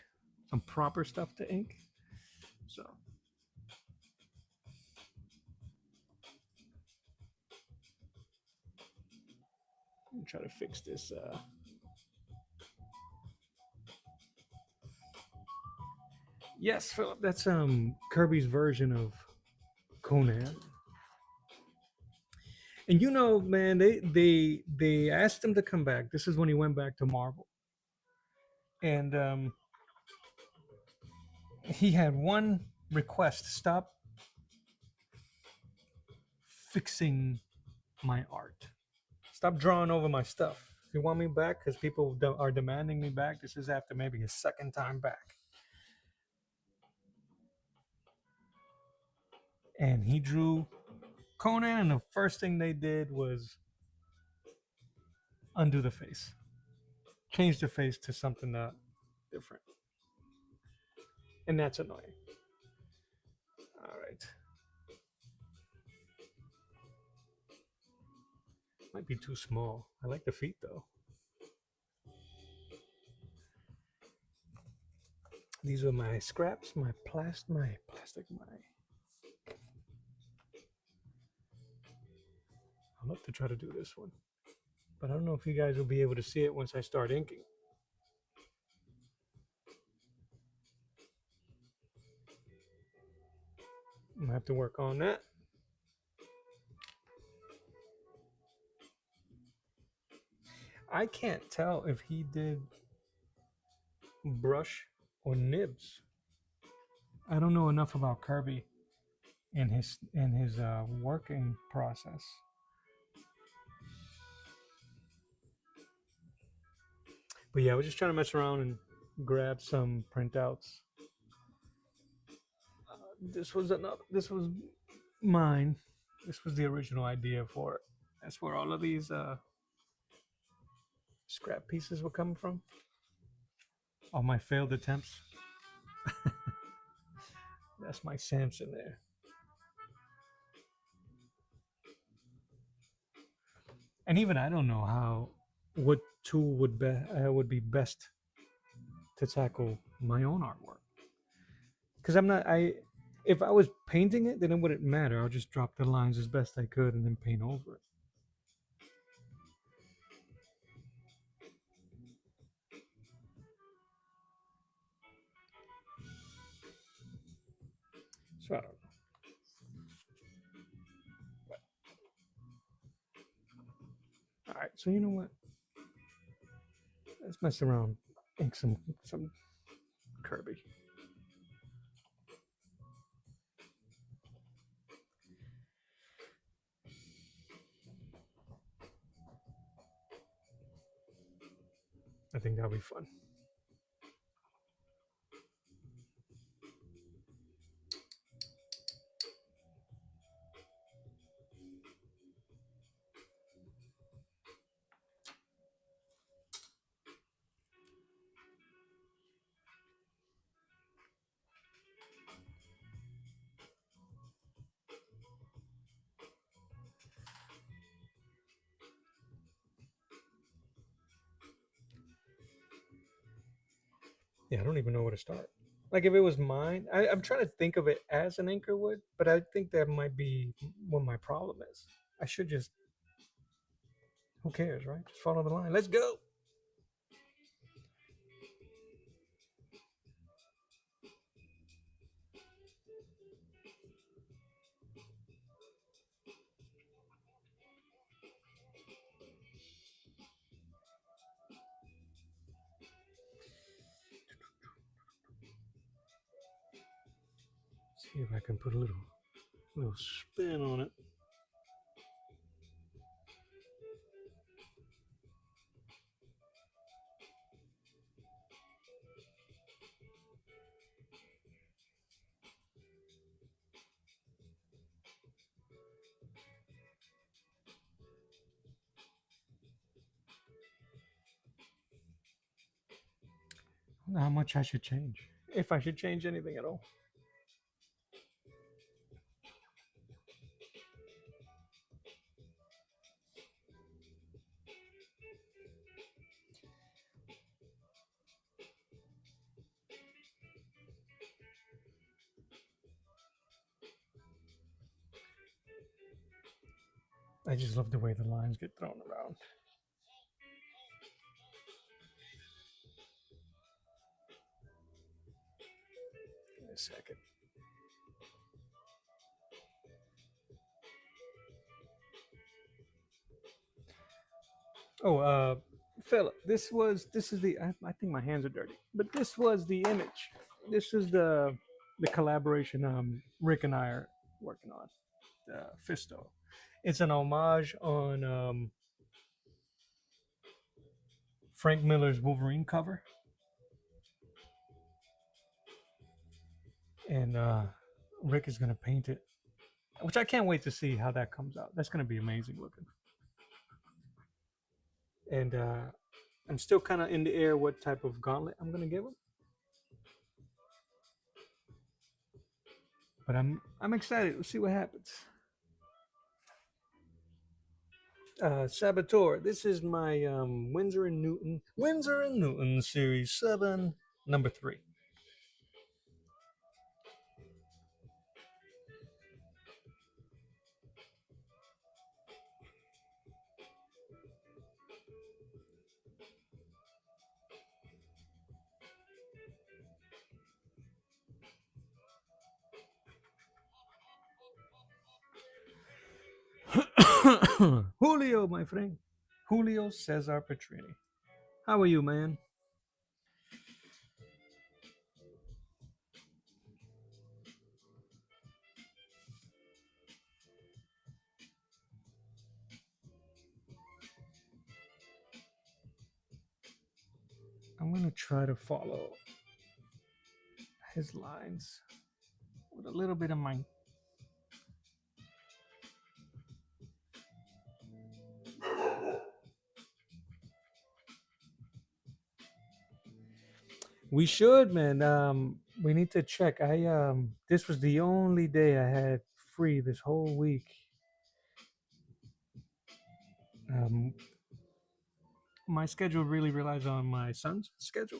some proper stuff to ink. So I'm gonna try to fix this. Yes, Philip, that's Kirby's version of Conan. And you know, man, they asked him to come back. This is when he went back to Marvel, and he had one request: stop fixing my art. Stop drawing over my stuff. If you want me back, because people are demanding me back, this is after maybe his second time back. And he drew Conan, and the first thing they did was undo the face, change the face to something different. And that's annoying. All right. Might be too small. I like the feet though. These are my scraps, my plastic, my. I'd love to try to do this one, but I don't know if you guys will be able to see it once I start inking. I'm gonna have to work on that. I can't tell if he did brush or nibs. I don't know enough about Kirby and his working process. But yeah, I was just trying to mess around and grab some printouts. This was another. This was mine. This was the original idea for it. That's where all of these scrap pieces were coming from. All my failed attempts. That's my Samson there. And even I don't know what tool would be best to tackle my own artwork. Because I'm not I if I was painting it, then it wouldn't matter. I'll just drop the lines as best I could and then paint over it. So I don't know. All right. So you know what? Let's mess around. Ink some Kirby. I think that'll be fun. Yeah, I don't even know where to start. Like if it was mine, I'm trying to think of it as an anchor would, but I think that might be what my problem is. I should just, who cares, right? Just follow the line. Let's go. See if I can put a little spin on it. I don't know how much I should change, if I should change anything at all. I just love the way the lines get thrown around. Give me a second. Oh, Philip, this is I think my hands are dirty, but this was the image. This is the collaboration Rick and I are working on. Fisto. It's an homage on Frank Miller's Wolverine cover, and Rick is gonna paint it, which I can't wait to see how that comes out. That's gonna be amazing looking. And I'm still kind of in the air what type of gauntlet I'm gonna give him, but I'm excited. Let's see what happens. Saboteur. This is my Windsor and Newton Series 7, number 3. Julio, my friend. Julio Cesar Petrini. How are you, man? I'm gonna try to follow his lines with a little bit of my. We should, man. We need to check. This was the only day I had free this whole week. Um, my schedule really relies on my son's schedule.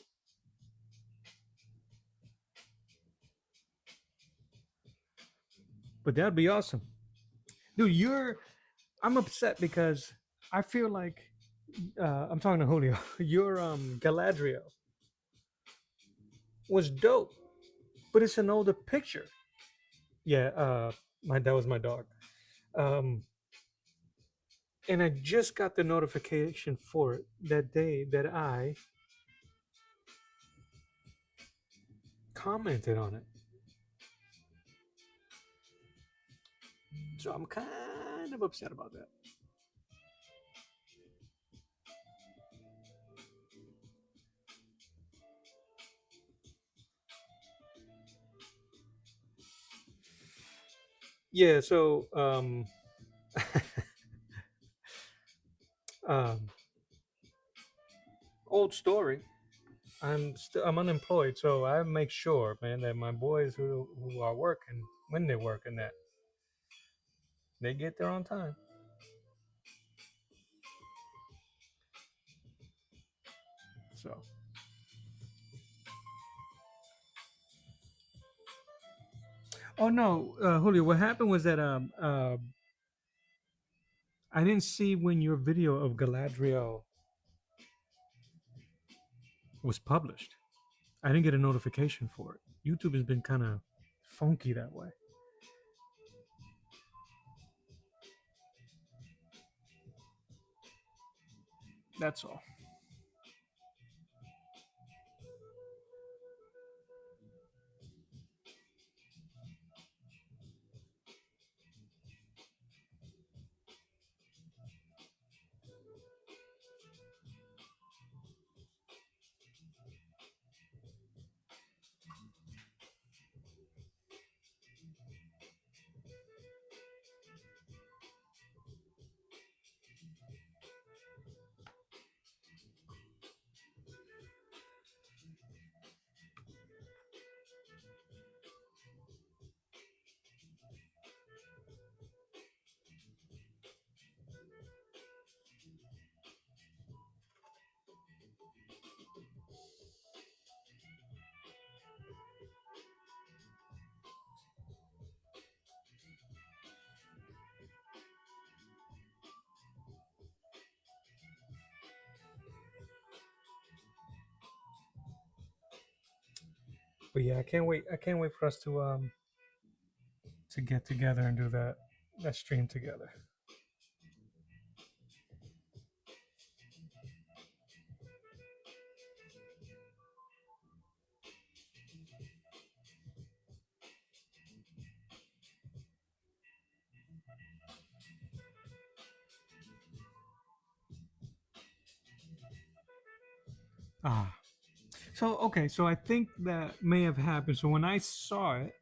But that'd be awesome, dude. I'm upset because I feel like I'm talking to Julio. Your Galadriel was dope, but it's an older picture. Yeah, my that was my dog. Um, and I just got the notification for it that day that I commented on it. So I'm kind of upset about that. Yeah. So um, old story. I'm unemployed, so I make sure, man, that my boys who are working when they're working that they get there on time. So, oh no, Julio, what happened was that I didn't see when your video of Galadriel was published. I didn't get a notification for it. YouTube has been kind of funky that way. That's all. But yeah, I can't wait. I can't wait for us to get together and do that stream together. Ah, so okay, so I think that may have happened. So when I saw it,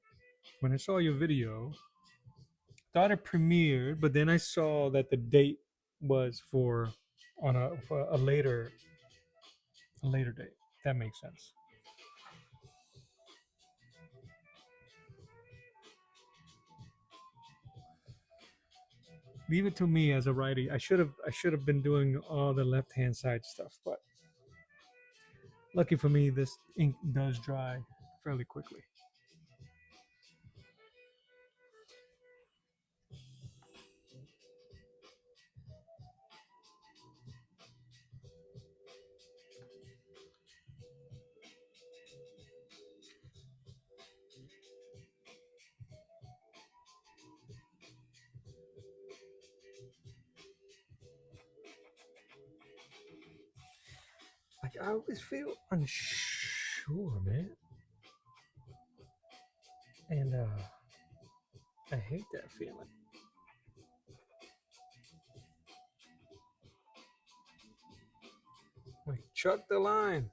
when I saw your video, thought it premiered, but then I saw that the date was for a later date. That makes sense. Leave it to me as a righty. I should have been doing all the left hand side stuff, but lucky for me, this ink does dry fairly quickly. Like I always feel unsure, man, and I hate that feeling. Like chuck the line.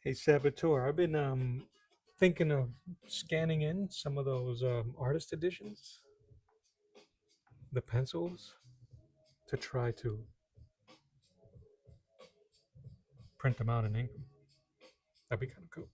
Hey Saboteur, I've been thinking of scanning in some of those artist editions, the pencils, to try to print them out and ink them. That'd be kind of cool.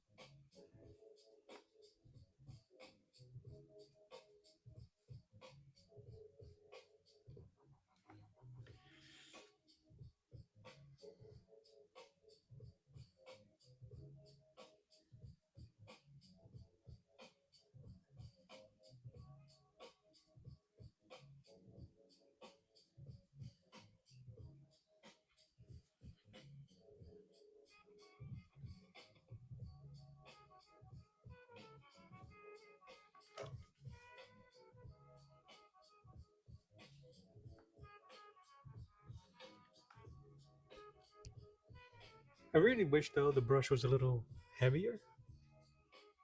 I really wish though the brush was a little heavier,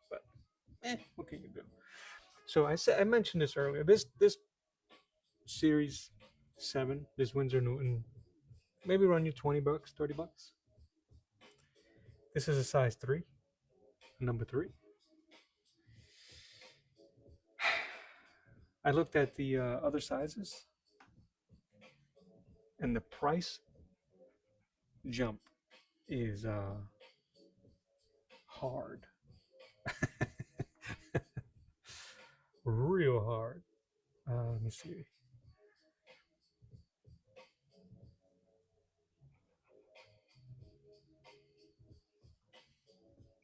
but what can you do? So I mentioned this earlier. This series 7, this Windsor Newton, maybe run you $20, $30. This is a size 3, number 3. I looked at the other sizes, and the price jump is hard, real hard. Let me see.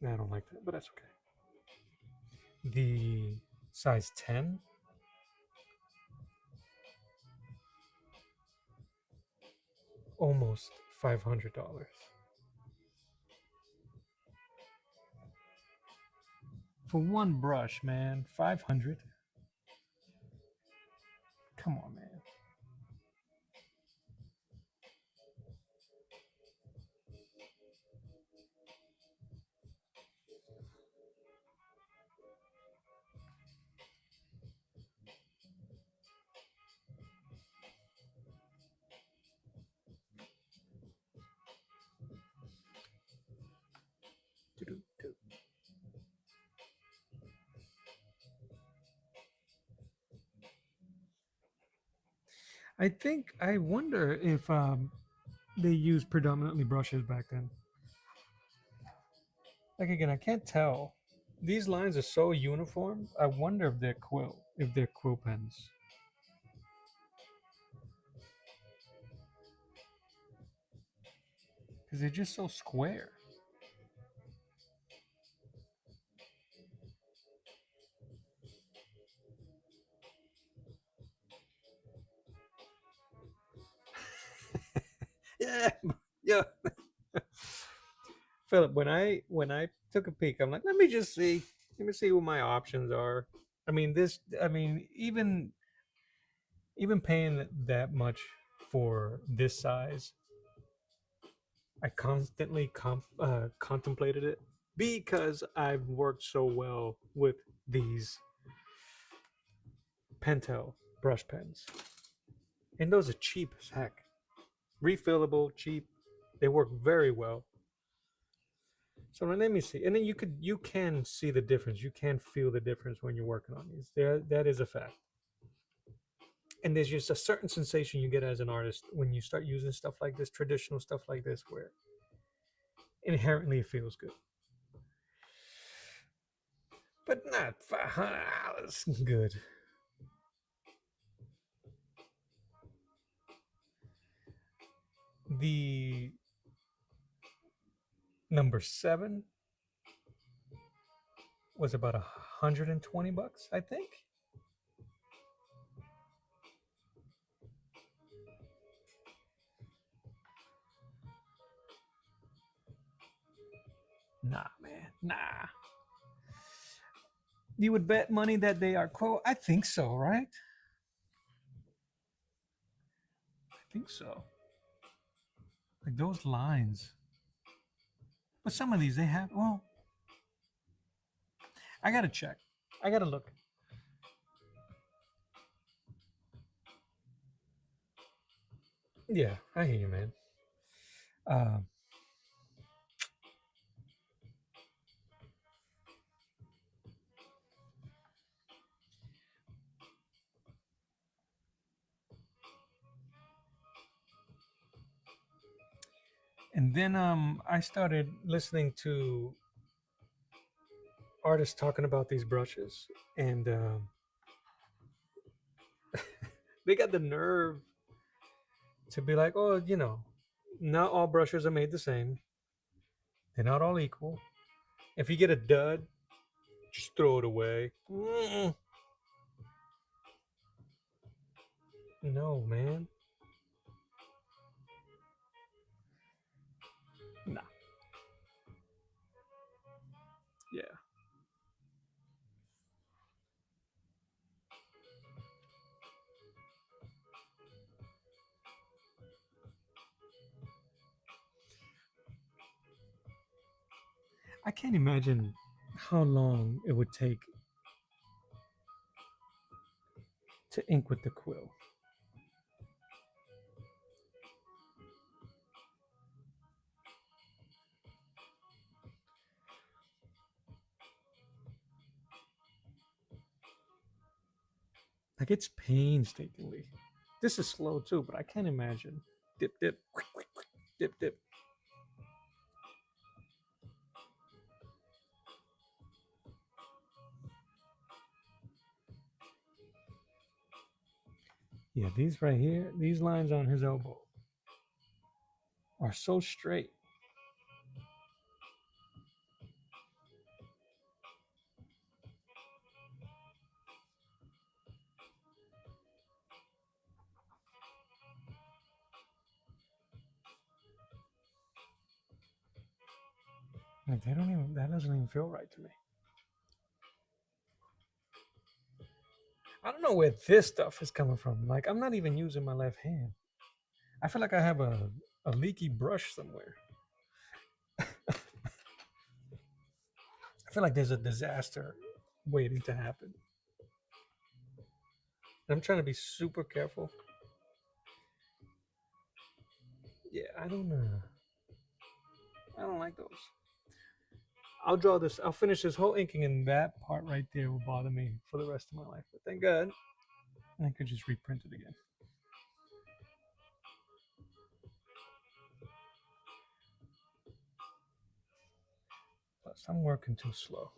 I don't like that, but that's okay. The size 10, almost $500 for one brush, man. 500. Come on, man. I wonder if they used predominantly brushes back then. Like again, I can't tell. These lines are so uniform. I wonder if they're quill pens, because they're just so square. Yeah, yeah. Philip, when I took a peek, I'm like, let me see what my options are. I mean, this. I mean, even paying that much for this size, I constantly contemplated it because I've worked so well with these Pentel brush pens, and those are cheap as heck, refillable, cheap. They work very well. So let me see, and then you can see the difference. You can feel the difference when you're working on these. That is a fact. And there's just a certain sensation you get as an artist when you start using stuff like this, traditional stuff like this, where inherently it feels good. But not $500 good. The number 7 was about $120, I think. Nah, man, nah. You would bet money that they are quote. I think so, right? I think so. Like those lines. But some of these they have. Well, I gotta check. I gotta look. Yeah, I hear you, man. Uh, And then I started listening to artists talking about these brushes, and they got the nerve to be like, oh, not all brushes are made the same. They're not all equal. If you get a dud, just throw it away. No, man. Nah. Yeah. I can't imagine how long it would take to ink with the quill. Like it's painstakingly. This is slow too, but I can't imagine. Dip, dip, quick, quick, quick, dip, dip. Yeah, these right here, these lines on his elbow are so straight. Like they don't even that doesn't even feel right to me. I don't know where this stuff is coming from. Like I'm not even using my left hand. I feel like I have a leaky brush somewhere. I feel like there's a disaster waiting to happen. I'm trying to be super careful. Yeah, I don't like those. I'll draw this. I'll finish this whole inking, and that part right there will bother me for the rest of my life. But thank God, I could just reprint it again. Plus, I'm working too slow.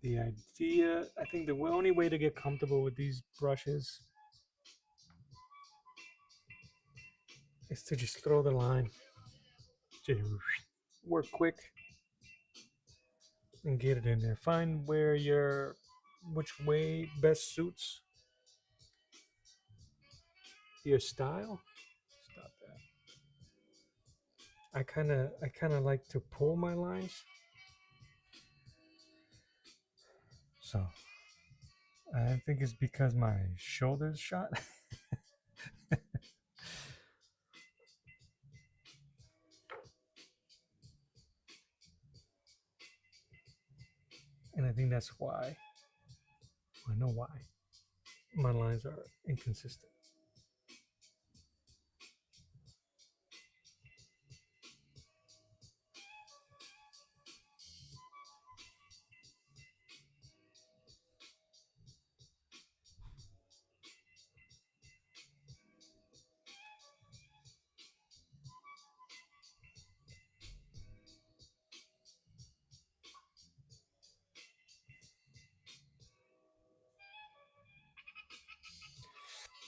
The idea, I think the only way to get comfortable with these brushes is to just throw the line, just work quick, and get it in there. Find which way best suits your style. Stop that. I kind of like to pull my lines, so I think it's because my shoulder's shot. And I think that's why. I know why my lines are inconsistent.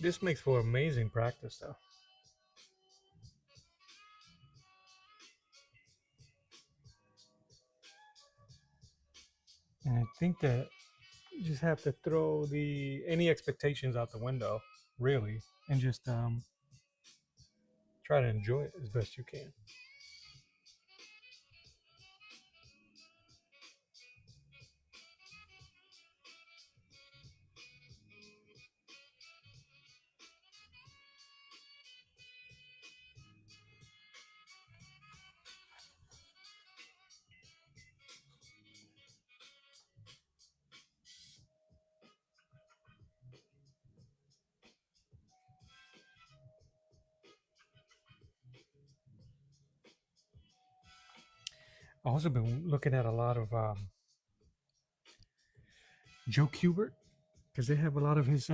This makes for amazing practice, though. And I think that you just have to throw the any expectations out the window, really, and just try to enjoy it as best you can. I've also been looking at a lot of Joe Kubert because they have a lot of his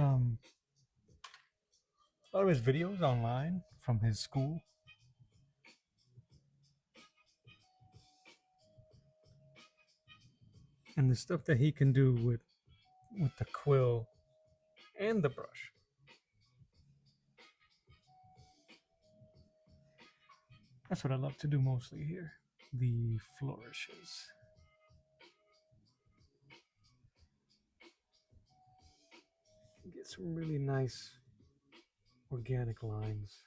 videos online from his school, and the stuff that he can do with the quill and the brush. That's what I love to do mostly here. The flourishes. Get some really nice organic lines.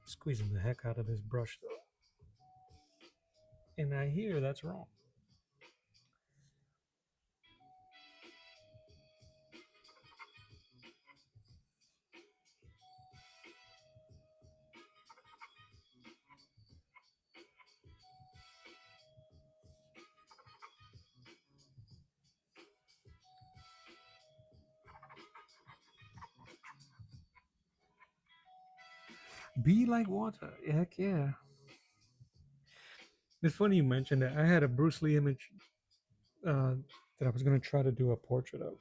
Squeezing the heck out of this brush though. And I hear that's wrong. Be like water. Heck yeah. It's funny you mentioned that. I had a Bruce Lee image uh, that I was going to try to do a portrait of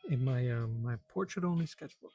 in my portrait only sketchbook.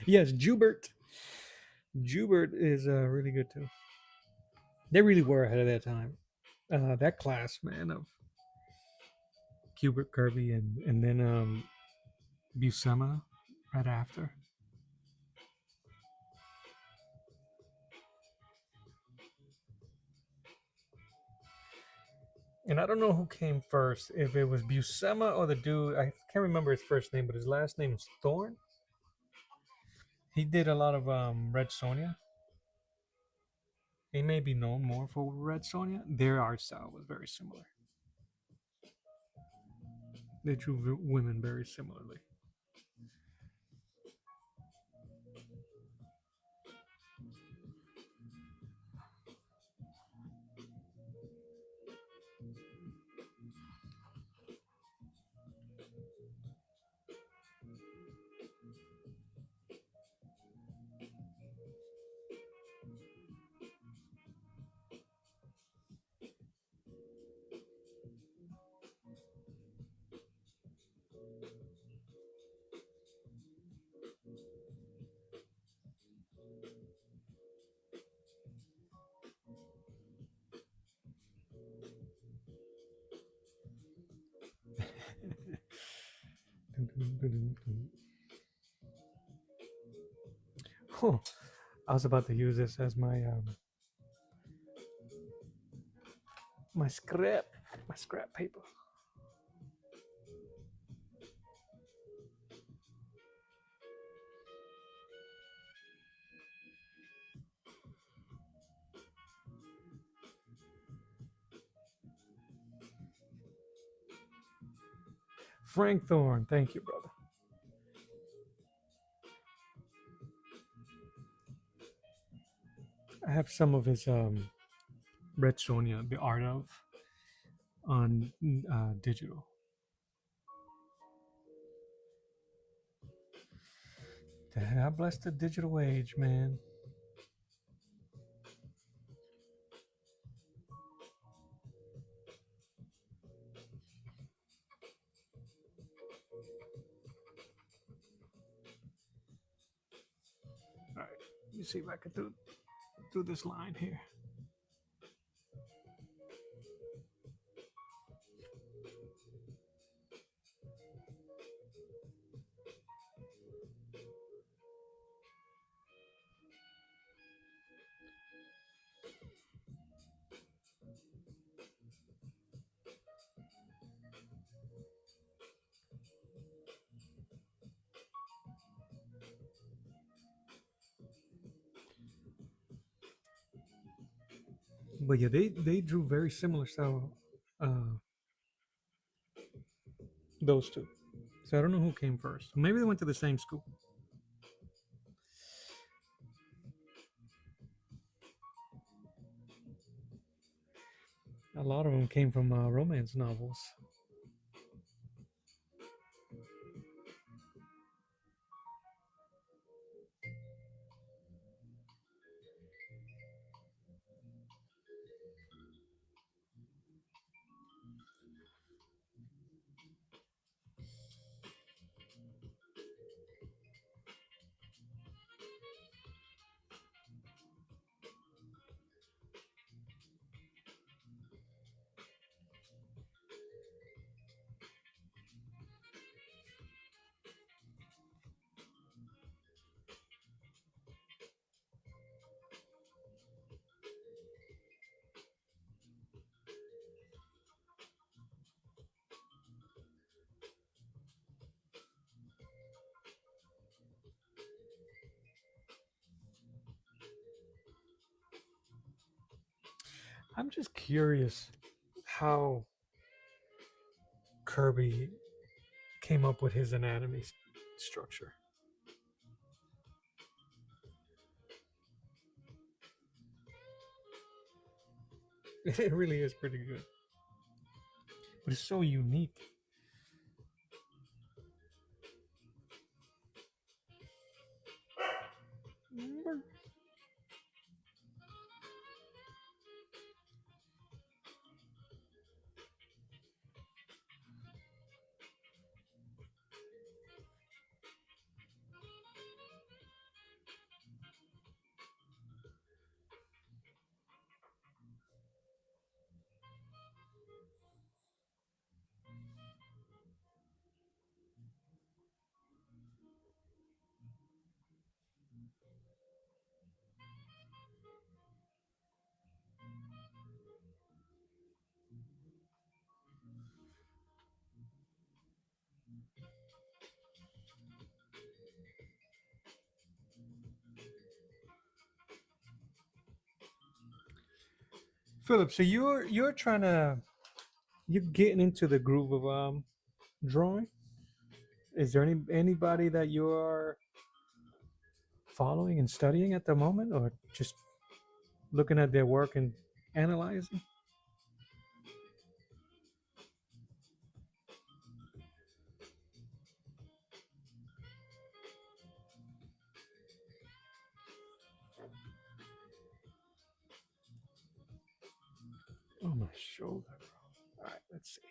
Yes, Jubert. Jubert is really good too. They really were ahead of their time. That class, man, of Hubert Kirby and then Buscema right after. And I don't know who came first, if it was Buscema or the dude. I can't remember his first name, but his last name is Thorne. He did a lot of Red Sonja. He may be known more for Red Sonja. Their art style was very similar. They drew women very similarly. Oh, I was about to use this as my scrap, my scrap paper. Frank Thorne, thank you, brother. I have some of his Red Sonja, the art of, on digital. God bless the digital age, man. All right, let me see if I can do this line here. But yeah, they drew very similar style. Uh, those two. So I don't know who came first. Maybe they went to the same school. A lot of them came from romance novels. I'm just curious how Kirby came up with his anatomy structure. It really is pretty good, but it's so unique. Philip, so you're trying to you're getting into the groove of drawing. Is there anybody that you are following and studying at the moment, or just looking at their work and analyzing? Oh, my shoulder. All right, let's see.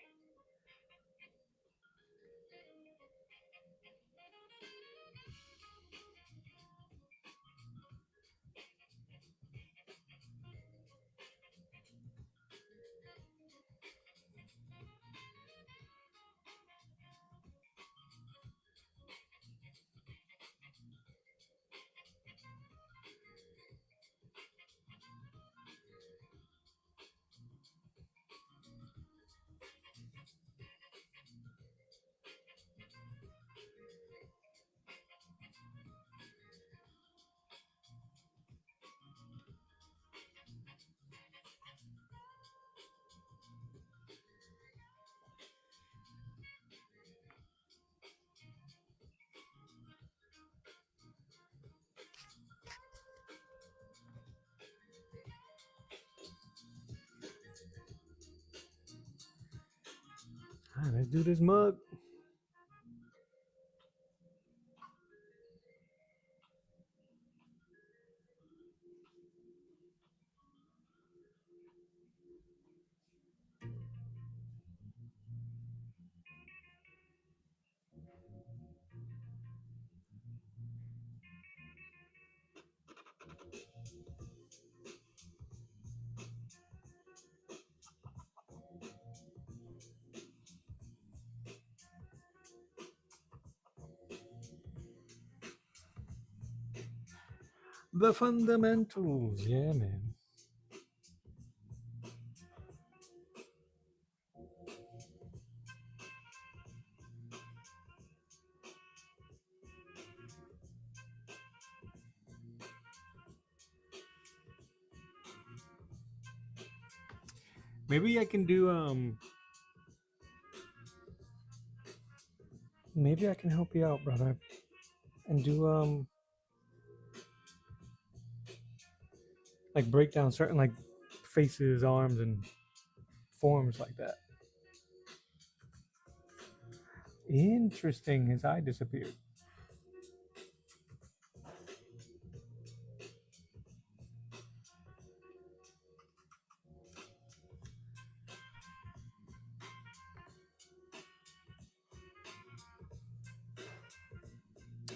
All right, let's do this mug. The fundamentals. Yeah, man. Maybe I can do maybe I can help you out, brother, and do like break down certain like faces, arms, and forms like that. Interesting. His eye disappeared.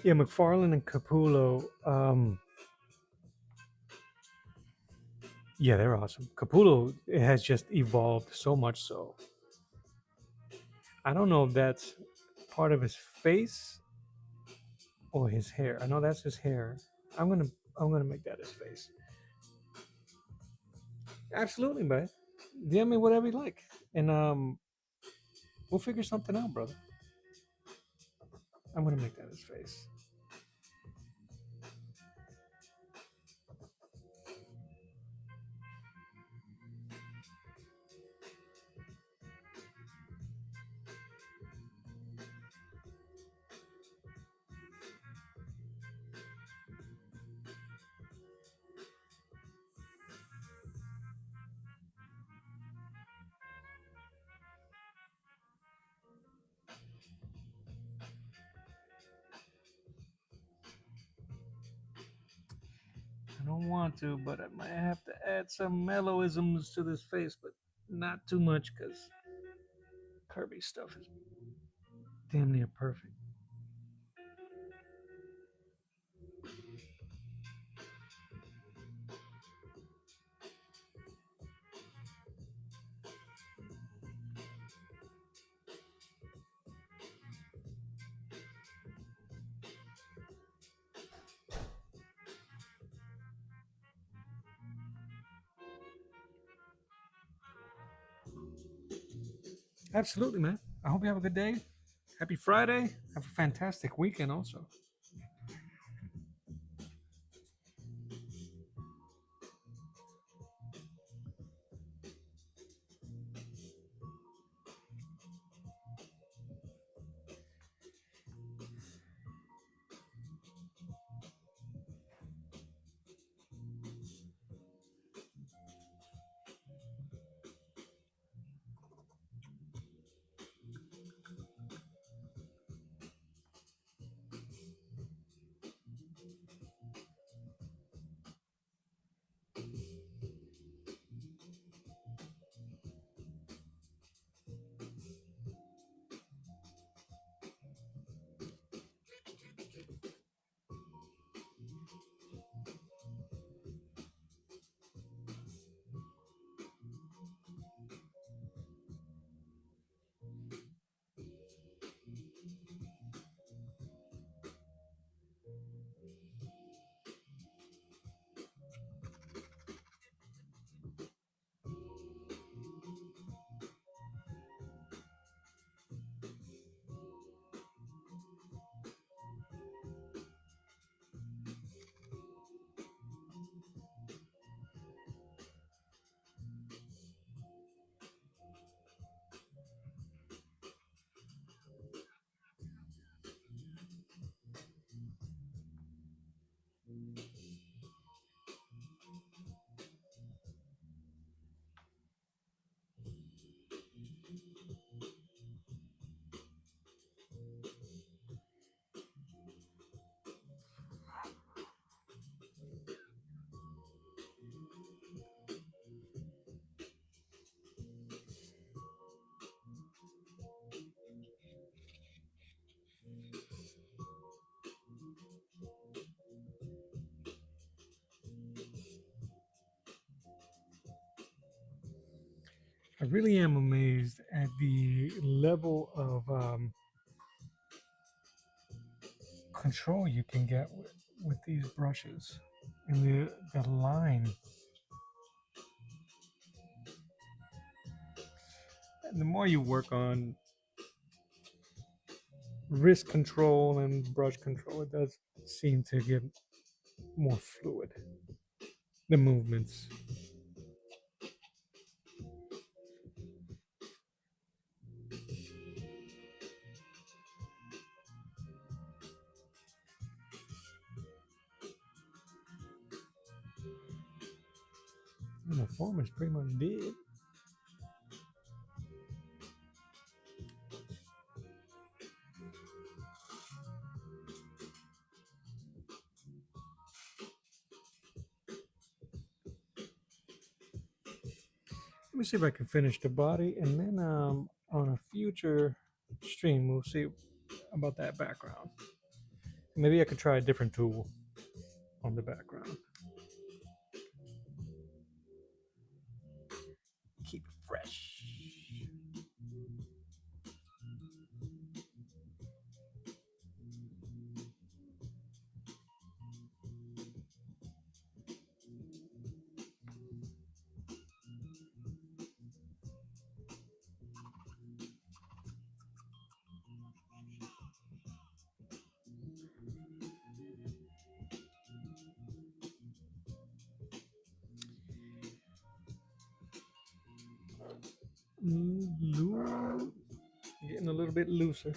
Yeah, McFarlane and Capullo. Yeah, they're awesome. Capullo has just evolved so much. So I don't know if that's part of his face or his hair. I know that's his hair. I'm gonna I'm gonna make that his face. Absolutely, man. DM me whatever you like, and we'll figure something out, brother. I'm gonna make that his face. I don't want to, but I might have to add some mellowisms to this face, but not too much because Kirby stuff is damn near perfect. Absolutely, man. I hope you have a good day. Happy Friday. Have a fantastic weekend, also. I really am amazed at the level of control you can get with these brushes and the line. And the more you work on wrist control and brush control, it does seem to get more fluid. The movements. The form is pretty much dead. Let me see if I can finish the body, and then on a future stream, we'll see about that background. Maybe I could try a different tool on the background. Keep it fresh. Getting a little bit looser.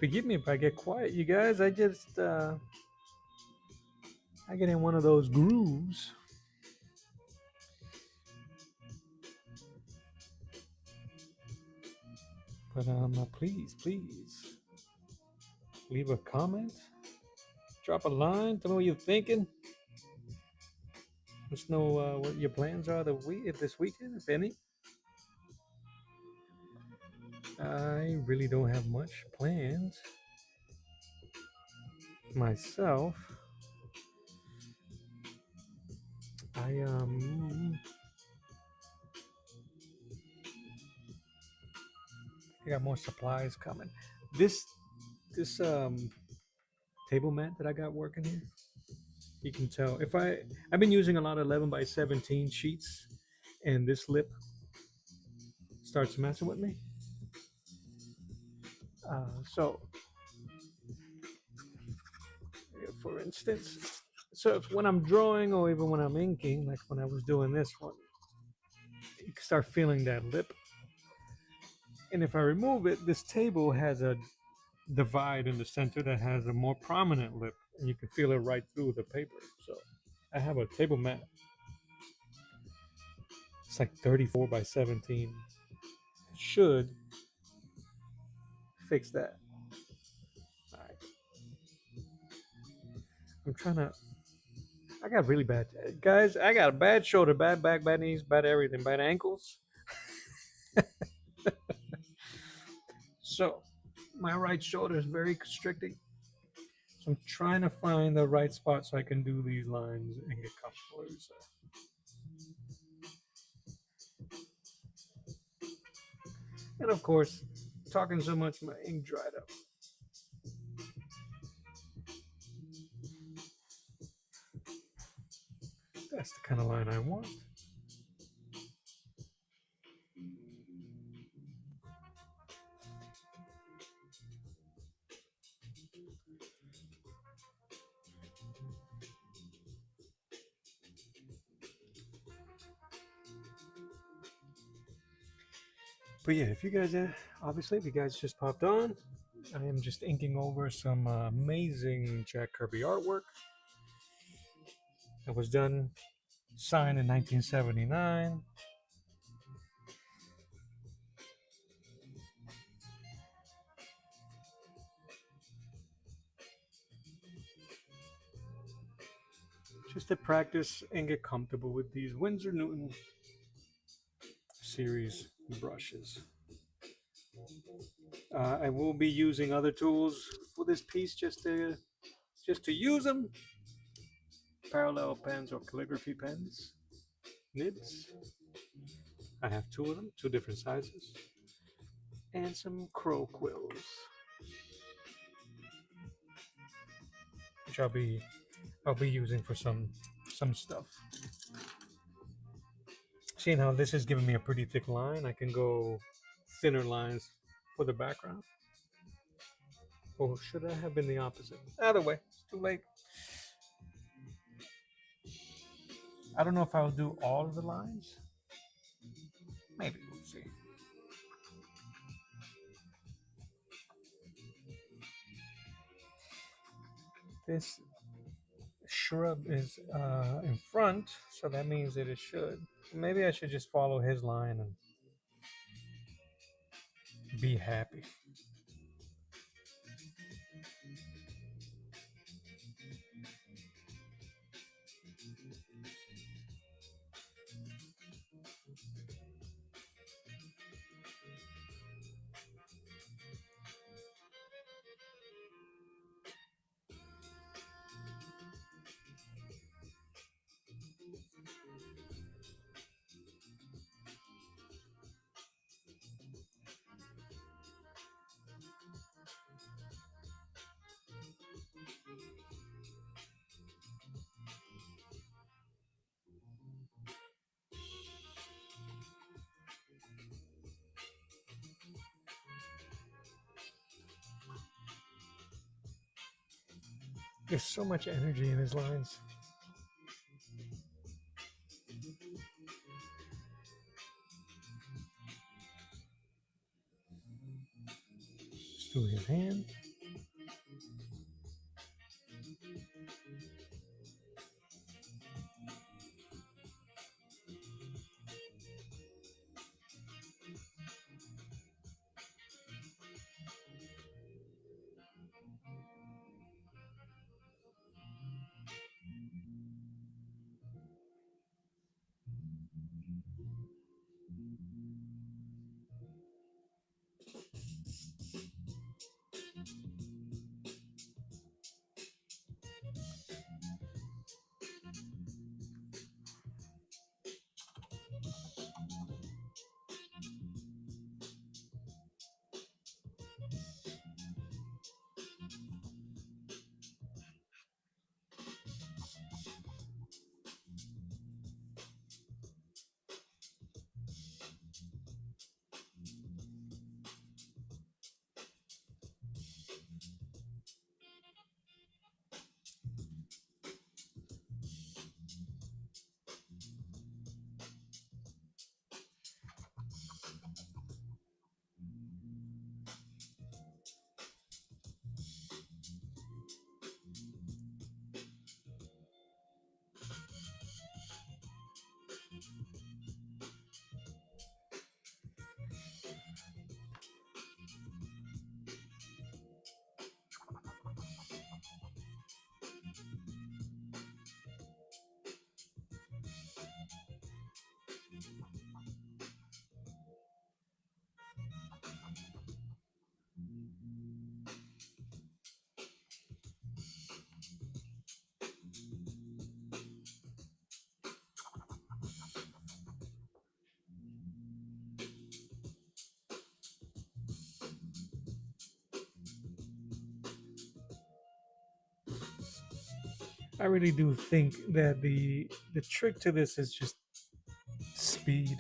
Forgive me if I get quiet, you guys. I get in one of those grooves. But please leave a comment, drop a line, tell me what you're thinking. Let's know what your plans are this weekend, if any. I really don't have much plans myself. I I got more supplies coming. This table mat that I got working here. You can tell if I've been using a lot of 11 by 17 sheets, and this lip starts messing with me. So, for instance, so if when I'm drawing or even when I'm inking, like when I was doing this one, you can start feeling that lip. And if I remove it, this table has a divide in the center that has a more prominent lip, and you can feel it right through the paper. So, I have a table mat. It's like 34 by 17. It should fix that. All right. I'm trying to. I got really bad, guys. I got a bad shoulder, bad back, bad knees, bad everything, bad ankles. So my right shoulder is very constricting. So I'm trying to find the right spot so I can do these lines and get comfortable. So. And of course, talking so much, my ink dried up. That's the kind of line I want. But yeah, if you guys, obviously, if you guys just popped on, I am just inking over some amazing Jack Kirby artwork that was done, signed in 1979. just to practice and get comfortable with these Winsor Newton series brushes. I will be using other tools for this piece just to use them. Parallel pens or calligraphy pens, nibs. I have two of them, two different sizes, and some crow quills, which I'll be using for some stuff. Seeing how this is giving me a pretty thick line, I can go thinner lines for the background. Or should I have been the opposite? Either way, it's too late. I don't know if I'll do all of the lines. Maybe we'll see. This shrub is in front, so that means that it should. Maybe I should just follow his line and be happy. There's so much energy in his lines. Just do his hand. I really do think that the trick to this is just speed.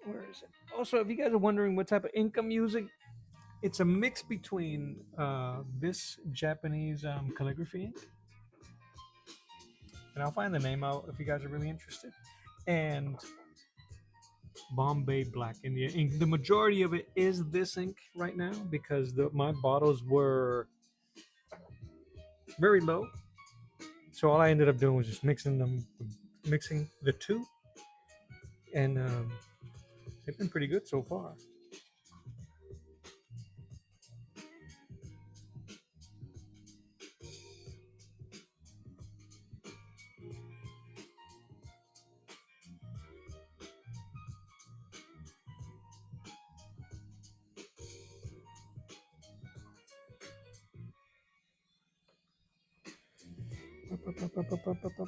Where is it? Also, if you guys are wondering what type of ink I'm using, it's a mix between this Japanese calligraphy ink, and I'll find the name out if you guys are really interested, and Bombay Black India ink. The majority of it is this ink right now because my bottles were very low. So all I ended up doing was just mixing the two, and they've been pretty good so far.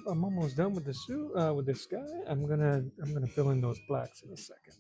I'm almost done with the suit with this guy. I'm gonna fill in those blacks in a second.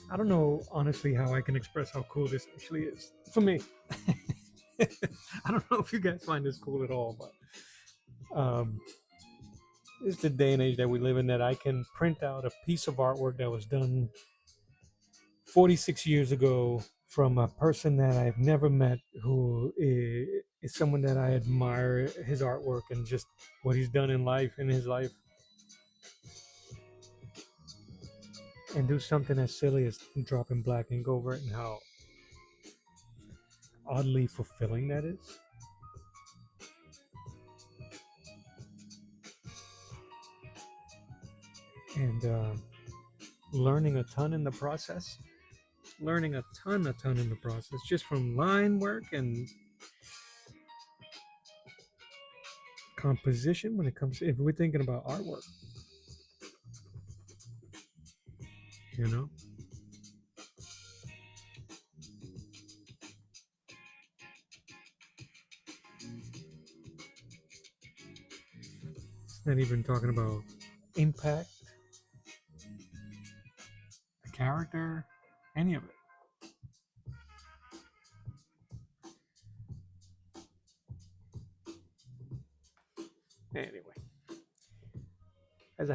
I don't know honestly how I can express how cool this actually is for me. I don't know if you guys find this cool at all, but it's the day and age that we live in that I can print out a piece of artwork that was done 46 years ago from a person that I've never met who is someone that I admire his artwork and just what he's done in his life, and do something as silly as dropping black ink over it and how oddly fulfilling that is. And learning a ton in the process. Learning a ton in the process, just from line work and composition when it comes to, if we're thinking about artwork, you know? It's not even talking about impact, the character, any of it. Anyway, as a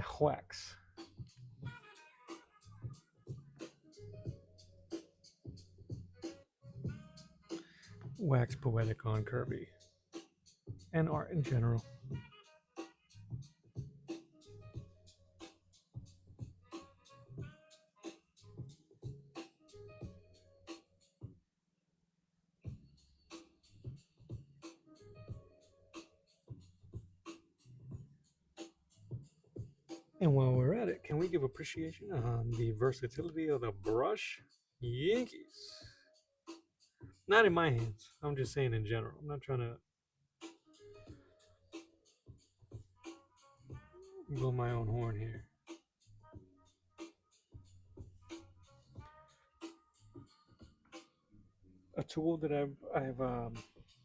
wax poetic on Kirby and art in general. And while we're at it, can we give appreciation on the versatility of the brush? Yankees. Not in my hands. I'm just saying in general. I'm not trying to blow my own horn here. A tool that I've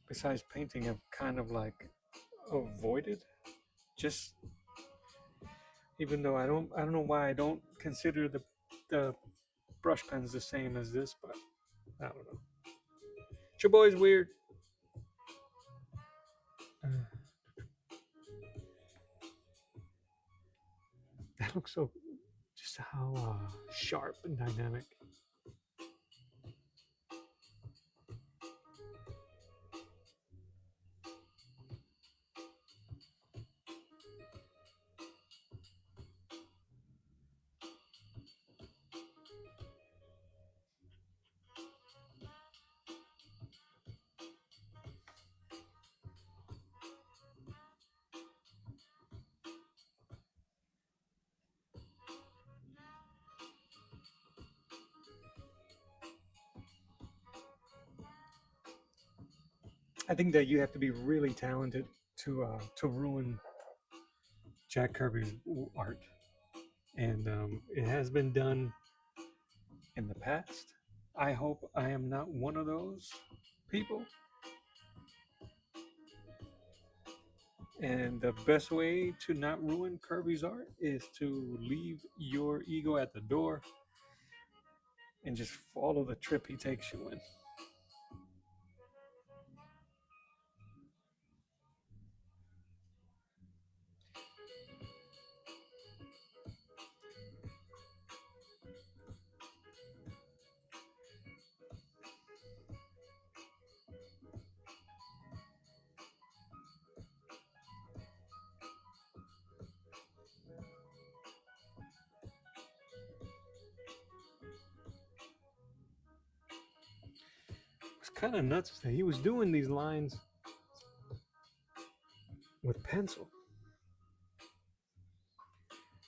besides painting, I've kind of like avoided. Just even though I don't know why I don't consider the brush pens the same as this, but I don't know. Your boy's weird. Uh, that looks so just how sharp and dynamic. I think that you have to be really talented to ruin Jack Kirby's art, and it has been done in the past. I hope I am not one of those people. And the best way to not ruin Kirby's art is to leave your ego at the door and just follow the trip he takes you in. It's kind of nuts that he was doing these lines with pencil.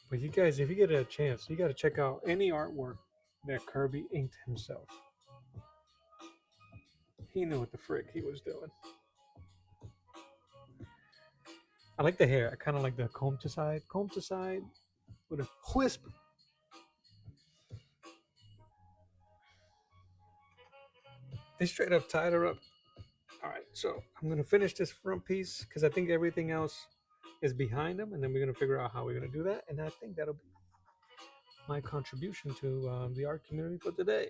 But you guys, if you get a chance, you got to check out any artwork that Kirby inked himself. He knew what the frick he was doing. I like the hair. I kind of like the comb to side with a wisp. They straight up tied her up. All right, so I'm gonna finish this front piece because I think everything else is behind him, and then we're gonna figure out how we're gonna do that. And I think that'll be my contribution to the art community for today.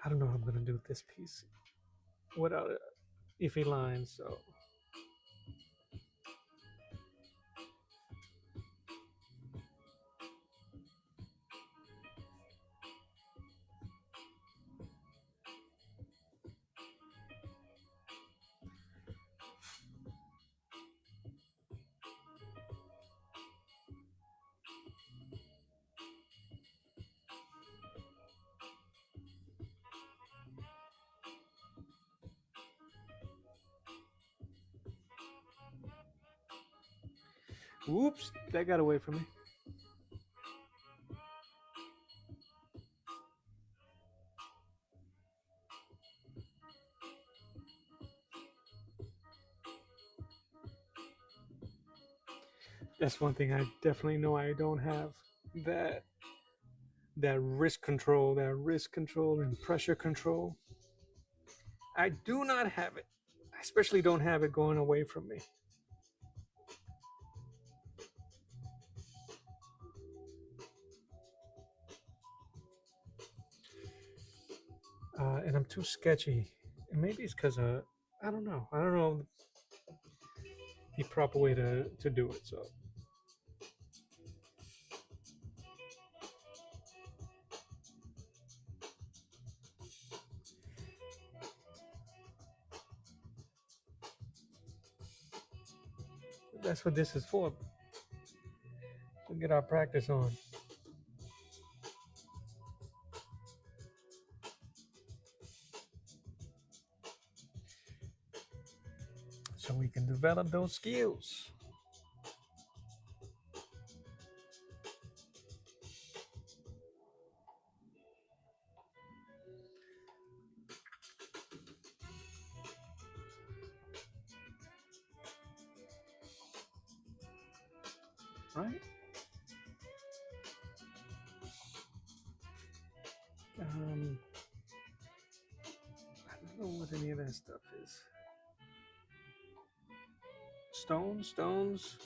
I don't know how I'm gonna do this piece without iffy lines. So, whoops, that got away from me. That's one thing I definitely know I don't have. That that risk control and pressure control. I do not have it. I especially don't have it going away from me. And I'm too sketchy. And maybe it's because I don't know. I don't know the proper way to do it. So that's what this is for. To get our practice on, so we can develop those skills. Right? Um, I don't know what any of that stuff is. Stones.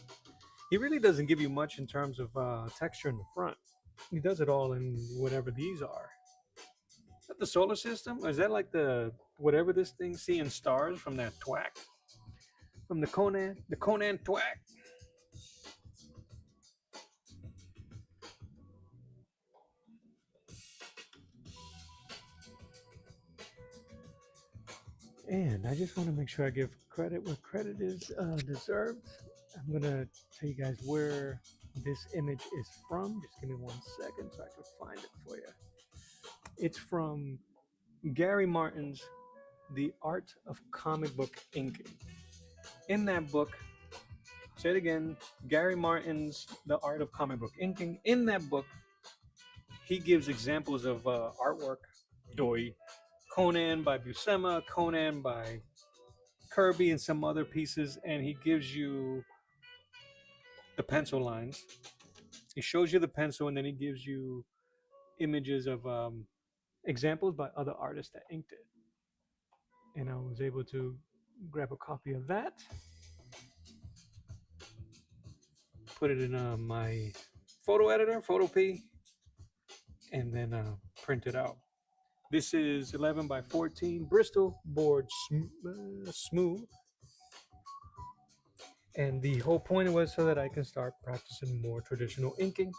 He really doesn't give you much in terms of texture in the front. He does it all in whatever these are. Is that the solar system? Or is that like the whatever this thing seeing stars from that twack? From the Conan twack? And I just want to make sure I give credit where credit is deserved. I'm gonna tell you guys where this image is from. Just give me 1 second so I can find it for you. It's from Gary Martin's The Art of Comic Book Inking. In that book, say it again, Gary Martin's The Art of Comic Book Inking. In that book, he gives examples of artwork, Doi, Conan by Buscema, Conan by Kirby, and some other pieces, and he gives you the pencil lines. He shows you the pencil, and then he gives you images of examples by other artists that inked it, and I was able to grab a copy of that, put it in my photo editor, Photo P, and then print it out. This is 11 by 14 Bristol board smooth, and the whole point was so that I can start practicing more traditional inking.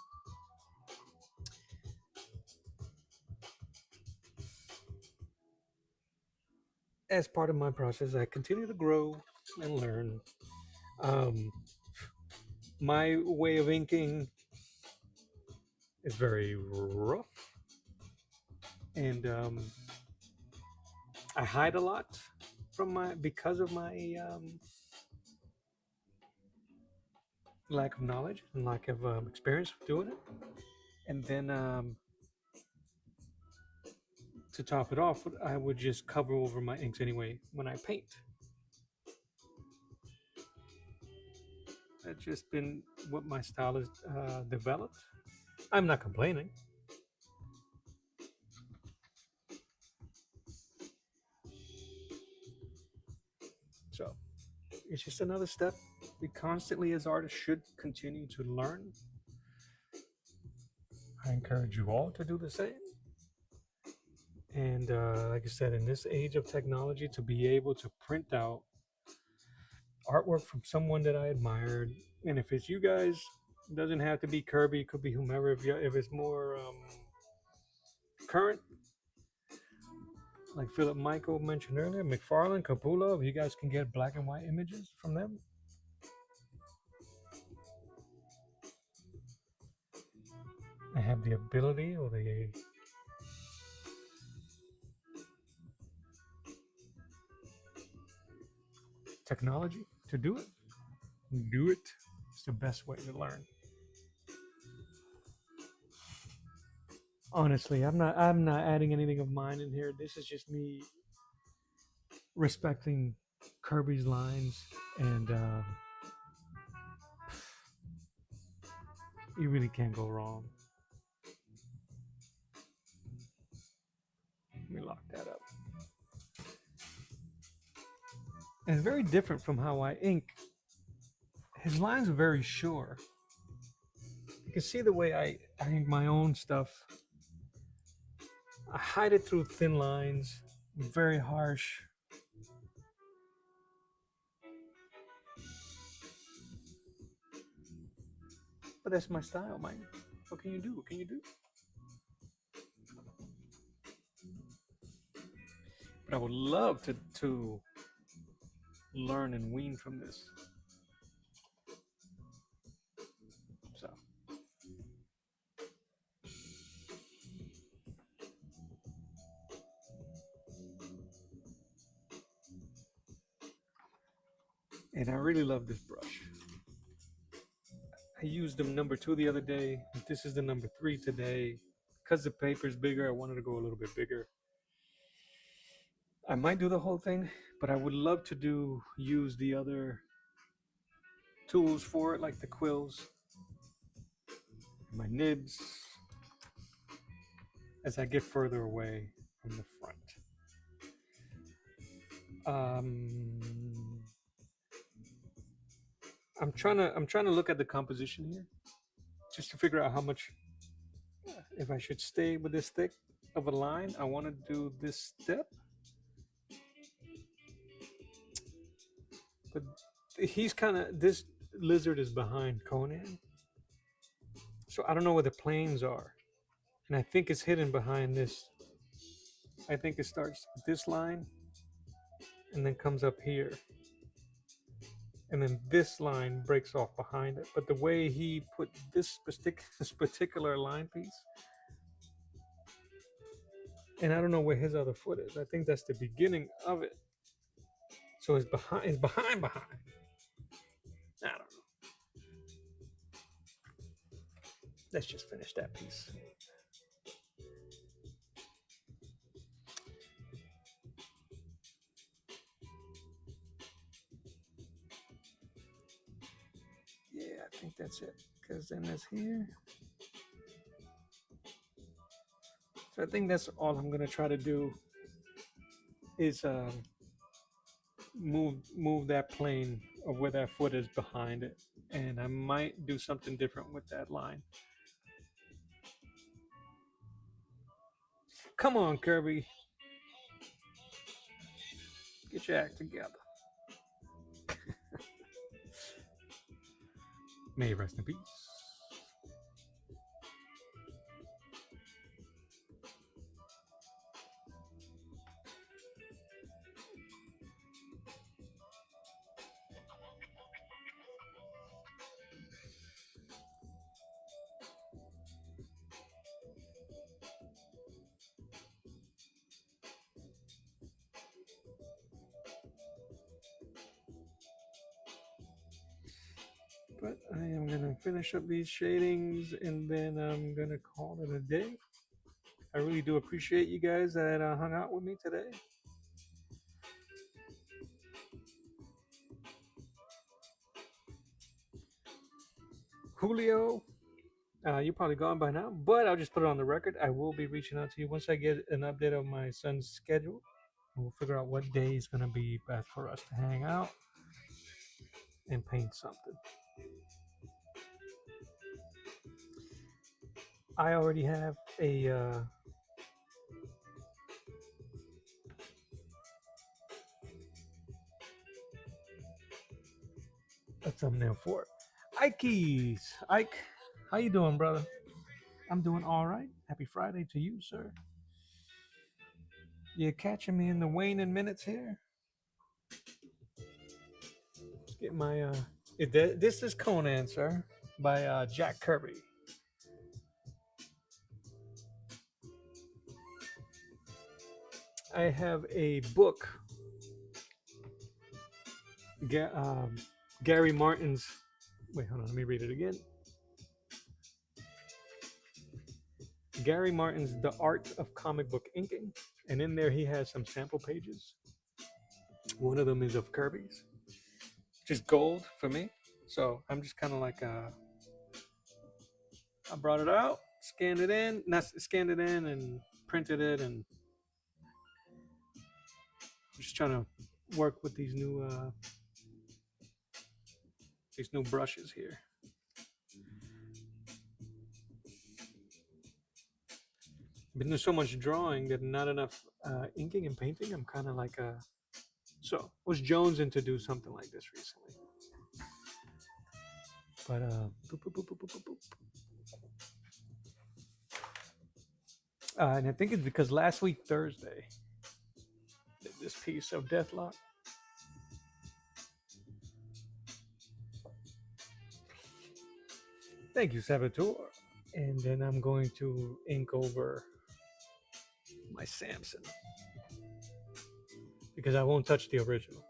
As part of my process, I continue to grow and learn. Um, my way of inking is very rough, and I hide a lot from my because of my lack of knowledge and lack of experience doing it. And then to top it off, I would just cover over my inks anyway when I paint. That's just been what my style has developed. I'm not complaining. So it's just another step we constantly, as artists, should continue to learn. I encourage you all to do the same. And like I said, in this age of technology, to be able to print out artwork from someone that I admired, and if it's you guys, it doesn't have to be Kirby, it could be whomever. If it's more current, like Philip Michael mentioned earlier, McFarlane, Capullo, if you guys can get black and white images from them, I have the ability or the technology to do it. Do it. It's the best way to learn. Honestly, I'm not adding anything of mine in here. This is just me respecting Kirby's lines, and you really can't go wrong. Let me lock that up. And it's very different from how I ink. His lines are very sure. You can see the way I ink my own stuff. I hide it through thin lines, very harsh. But that's my style, man. What can you do? What can you do? But I would love to learn and wean from this. So and I really love this brush. I used the number 2 the other day. This is the number 3 today. Because the paper's bigger, I wanted to go a little bit bigger. I might do the whole thing, but I would love to use the other tools for it, like the quills, my nibs, as I get further away from the front. I'm trying to look at the composition here, just to figure out how much, if I should stay with this thick of a line. I want to do this step, but he's kind of, this lizard is behind Conan, so I don't know where the planes are, and I think it's hidden behind this. I think it starts with this line and then comes up here, and then this line breaks off behind it. But the way he put this particular line piece, and I don't know where his other foot is. I think that's the beginning of it. So it's behind. It's behind. I don't know. Let's just finish that piece. Yeah, I think that's it. Because then there's here. So I think that's all I'm gonna try to do is move that plane of where that foot is behind it, and I might do something different with that line. Come on, Kirby, get your act together. May you rest in peace. But I am gonna finish up these shadings and then I'm gonna call it a day. I really do appreciate you guys that hung out with me today. Julio, you're probably gone by now, but I'll just put it on the record. I will be reaching out to you once I get an update of my son's schedule. And we'll figure out what day is going to be best for us to hang out and paint something. I already have a thumbnail for it. Ike's. Ike, how you doing, brother? I'm doing all right. Happy Friday to you, sir. You're catching me in the waning minutes here. Let's get my this is Conan, sir, by Jack Kirby. I have a book, Gary Martin's. Wait, hold on. Let me read it again. Gary Martin's The Art of Comic Book Inking, and in there he has some sample pages. One of them is of Kirby's, just gold for me. So I'm just kind of like I brought it out, scanned it in, not scanned it in, and printed it, and I'm just trying to work with these new brushes here. I've been doing so much drawing that not enough inking and painting. I'm kind of like so was jonesing to do something like this recently. But boop, boop, boop, boop, boop, boop. And I think it's because last week Thursday, this piece of Deathlock. Thank you, Saboteur. And then I'm going to ink over my Samson because I won't touch the original.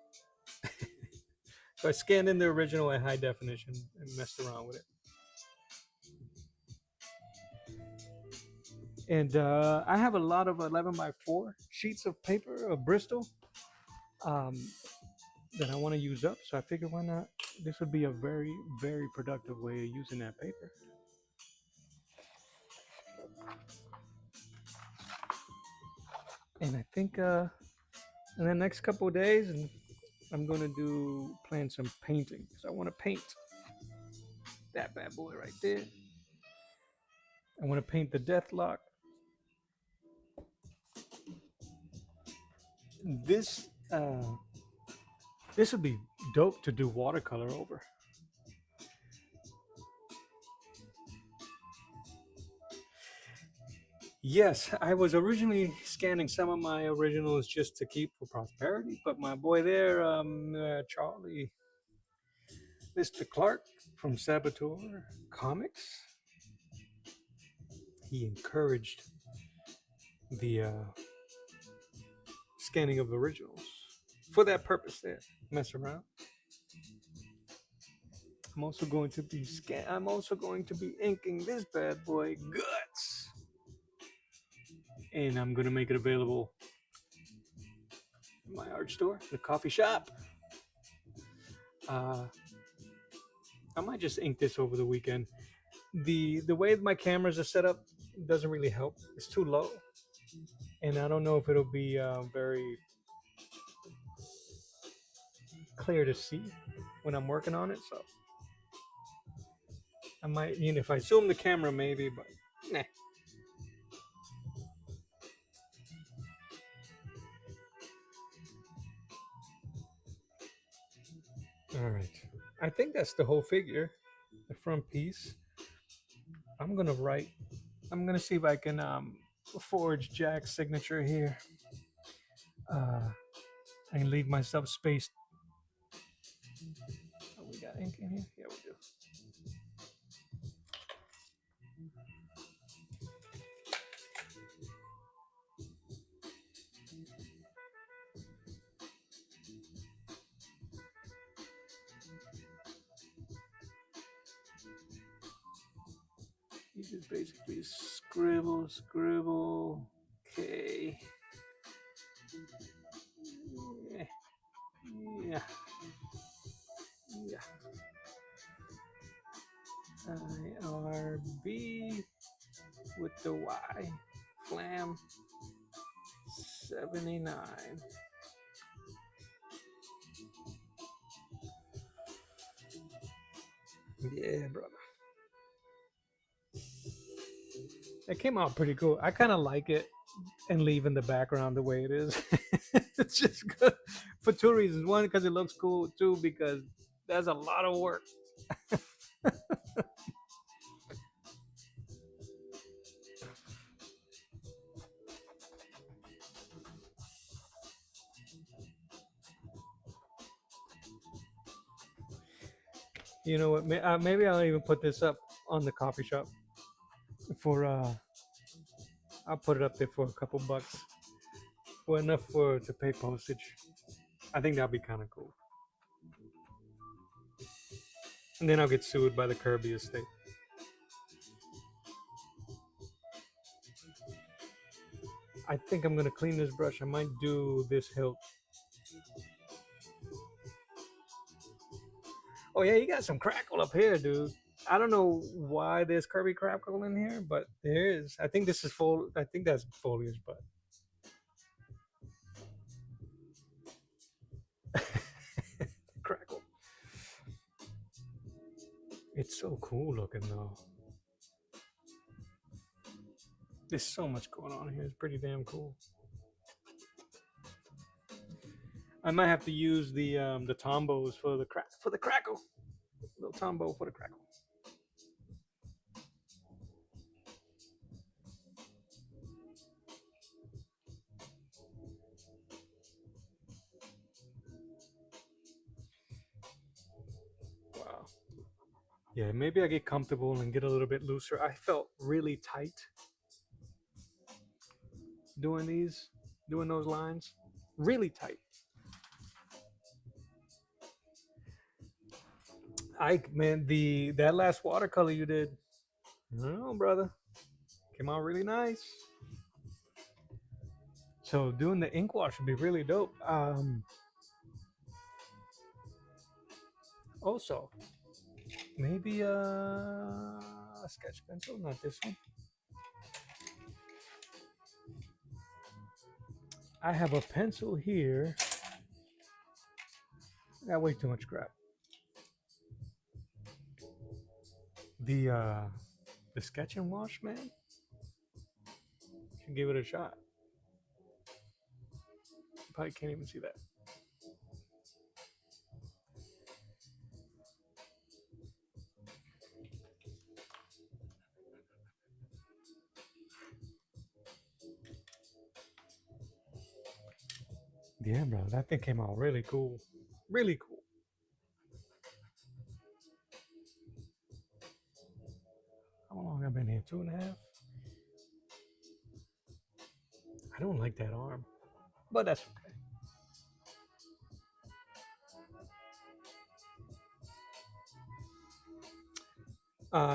So I scanned in the original at high definition and messed around with it. And I have a lot of 11x4 sheets of paper of Bristol that I want to use up. So I figured why not? This would be a very, very productive way of using that paper. And I think in the next couple of days, I'm going to plan some painting because I want to paint that bad boy right there. I want to paint the Deathlock. This would be dope to do watercolor over. Yes, I was originally scanning some of my originals just to keep for prosperity, but my boy there, Charlie, Mr. Clark from Saboteur Comics, he encouraged the scanning of originals for that purpose. There, mess around. I'm also going to be inking this bad boy guts, and I'm going to make it available in my art store, the coffee shop. I might just ink this over the weekend. The way my cameras are set up doesn't really help. It's too low. and I don't know if it'll be very clear to see when I'm working on it. So I might, if I zoom the camera, maybe, but nah. All right. I think that's the whole figure, the front piece. I'm gonna write. I'm gonna see if I can forge Jack's signature here, uh, and leave myself space. Oh, we got ink in here. Yeah, we do. You just basically scribble, scribble. Okay. Yeah. Yeah. Yeah. IRB with the Y. Flam 79. Yeah, brother. It came out pretty cool. I kind of like it and leaving the background the way it is. It's just good for two reasons. One, because it looks cool. Two, because there's a lot of work. You know what? Maybe I'll even put this up on the coffee shop for. I'll put it up there for a couple bucks, for enough for to pay postage. I think that'll be kind of cool. And then I'll get sued by the Kirby estate. I think I'm gonna clean this brush. I might do this hilt. Oh yeah, you got some crackle up here, dude. I don't know why there's Kirby crackle in here, but there is. I think this is full. I think that's foliage, but crackle. It's so cool looking though. There's so much going on here. It's pretty damn cool. I might have to use the tombos for the crackle. Little tombo for the crackle. Wow. Yeah, maybe I get comfortable and get a little bit looser. I felt really tight doing doing those lines. Really tight. Man, the that last watercolor you did, I don't know, brother, came out really nice. So doing the ink wash would be really dope. Also, maybe a sketch pencil, not this one. I have a pencil here. I got way too much crap. The the sketch and wash, man. Should give it a shot. Probably can't even see that. Yeah, bro, that thing came out really cool. Really cool. How long have I been here? 2.5. I don't like that arm, but that's okay.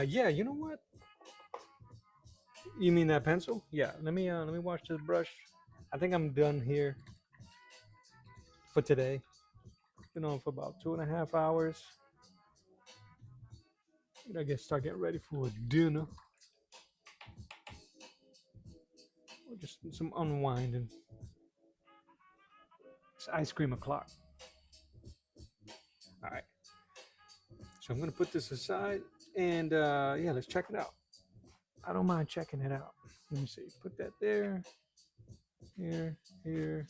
Yeah, you know what? You mean that pencil? Yeah. Let me wash this brush. I think I'm done here for today. Been on for about 2.5 hours. I guess start getting ready for dinner. or just some unwinding. It's ice cream o'clock. All right. So I'm gonna put this aside, and yeah, let's check it out. I don't mind checking it out. Let me see. Put that there, here, here.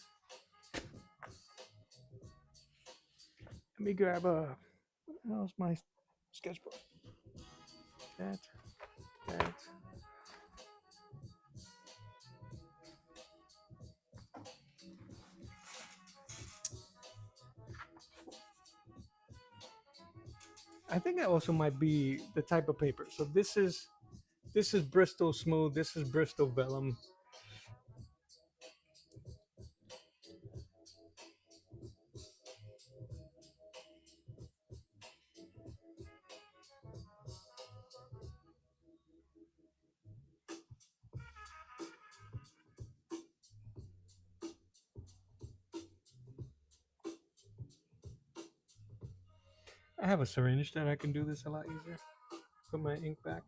Let me grab a. How's my sketchbook? That, that. I think that also might be the type of paper. So this is Bristol Smooth. This is Bristol Vellum. I have a syringe that I can do this a lot easier. Put my ink back.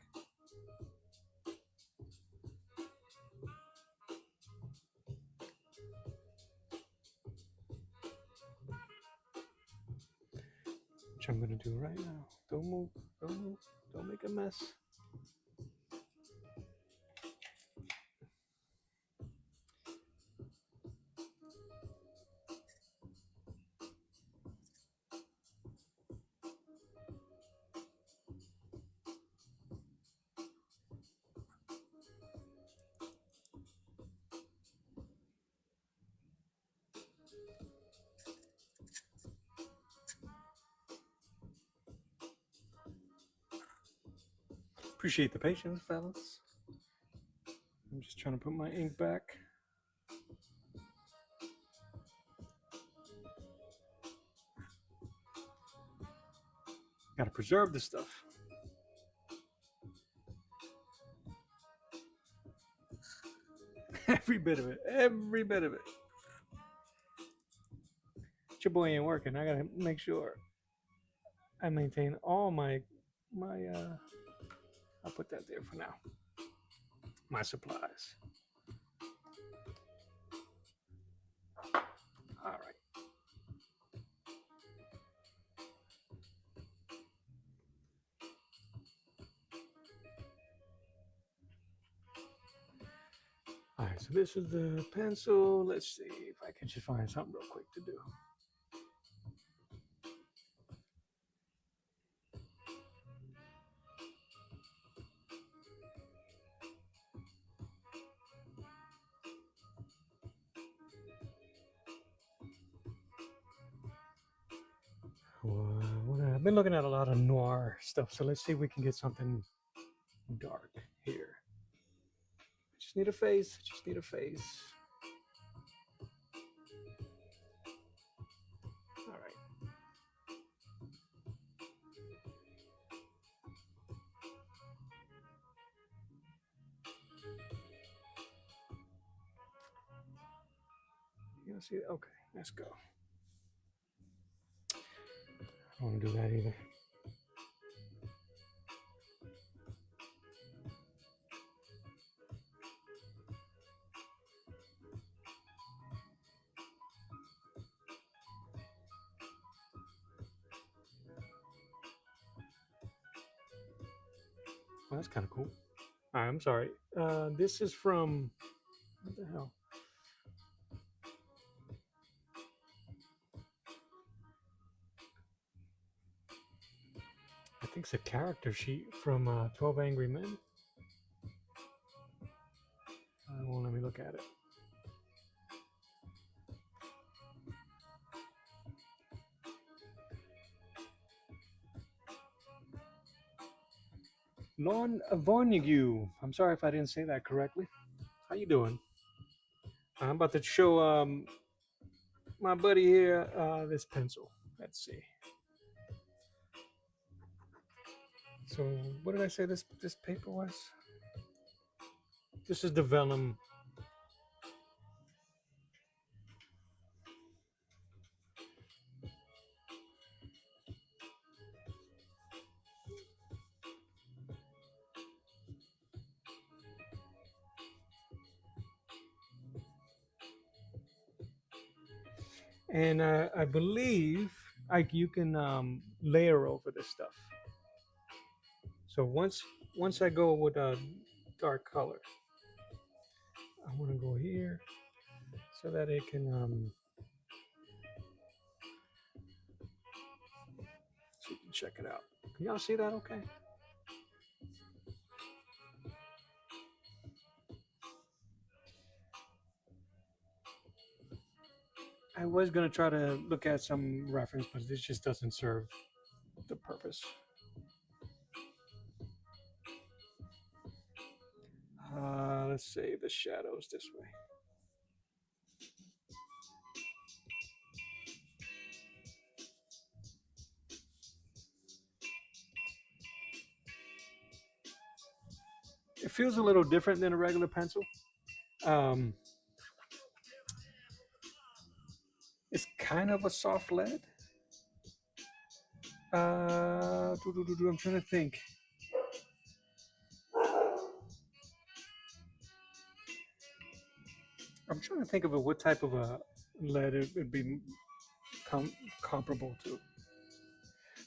Which I'm gonna do right now. Don't move, don't move, don't make a mess. Appreciate the patience, fellas. I'm just trying to put my ink back. Gotta preserve this stuff. Every bit of it. Every bit of it. Your boy ain't working. I gotta make sure I maintain all my I'll put that there for now. My supplies. All right. All right, so this is the pencil. Let's see if I can just find something real quick to do. Well, I've been looking at a lot of noir stuff, so let's see if we can get something dark here. Just need a face. Just need a face. All right. You see? Okay, let's go. I don't want to do that either. Well, that's kind of cool. All right, I'm sorry. This is from what the hell? I think it's a character sheet from 12 Angry Men. Won't let me look at it. Lon Vonnegut. I'm sorry if I didn't say that correctly. How you doing? I'm about to show my buddy here this pencil. Let's see. So what did I say this paper was? This is the vellum. And I believe like you can layer over this stuff. So once I go with a dark color, I want to go here so that it can so you can check it out. Can y'all see that? Okay. I was gonna try to look at some reference, but this just doesn't serve the purpose. Let's save the shadows this way. It feels a little different than a regular pencil. Um, it's kind of a soft lead. I'm trying to think. I'm trying to think of what type of a lead it would be com- comparable to.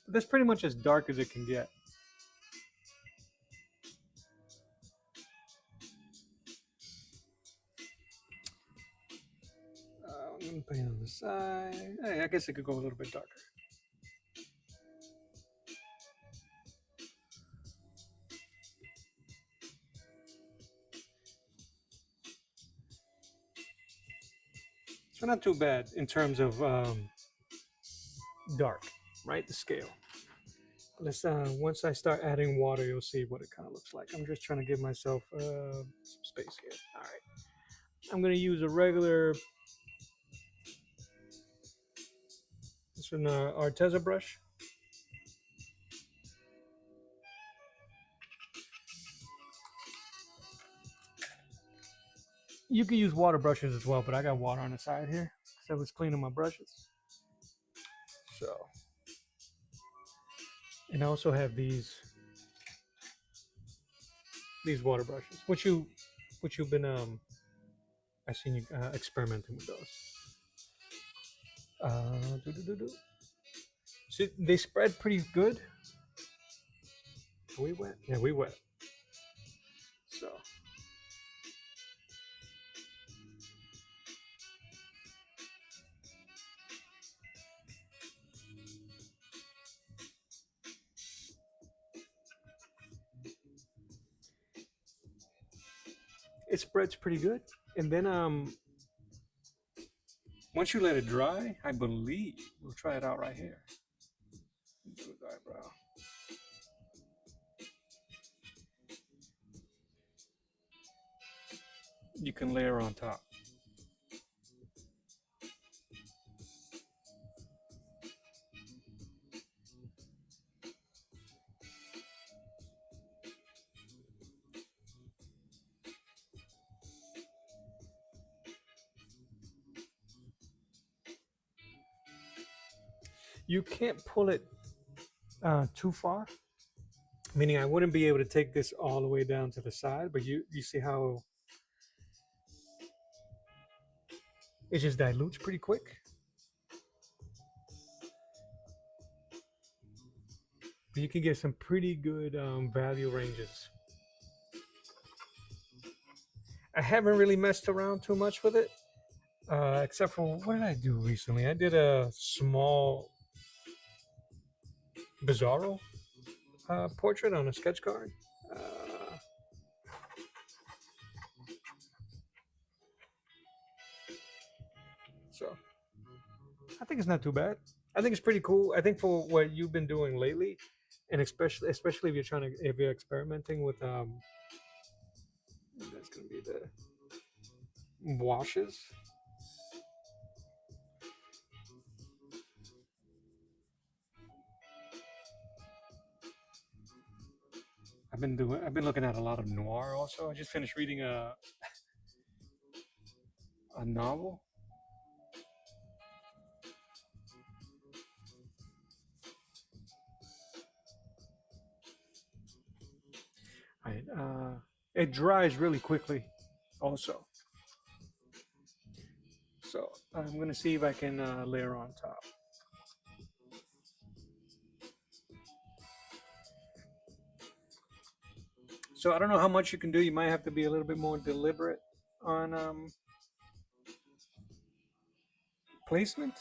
But that's pretty much as dark as it can get. I'm gonna paint on the side. Hey, I guess it could go a little bit darker. So not too bad in terms of dark, right? The scale. Let's once I start adding water, you'll see what it kind of looks like. I'm just trying to give myself some space here. All right. I'm gonna use a regular. It's an Arteza brush. You can use water brushes as well, but I got water on the side here because I was cleaning my brushes. So, and I also have these water brushes, which you've been I seen you experimenting with those. Do. So they spread pretty good. We wet. Yeah, we wet. So it spreads pretty good. And then once you let it dry, I believe we'll try it out right here. Do the eyebrow. You can layer on top. You can't pull it too far, meaning I wouldn't be able to take this all the way down to the side. But you see how it just dilutes pretty quick. But you can get some pretty good value ranges. I haven't really messed around too much with it, except for what did I do recently? I did a small Bizarro portrait on a sketch card. Uh, so I think it's not too bad. I think it's pretty cool. I think for what you've been doing lately, and especially if you're trying to if you're experimenting with that's gonna be the washes. I've been looking at a lot of noir also. I just finished reading a novel. Right. It dries really quickly also. So I'm gonna see if I can layer on top. So I don't know how much you can do. You might have to be a little bit more deliberate on placement.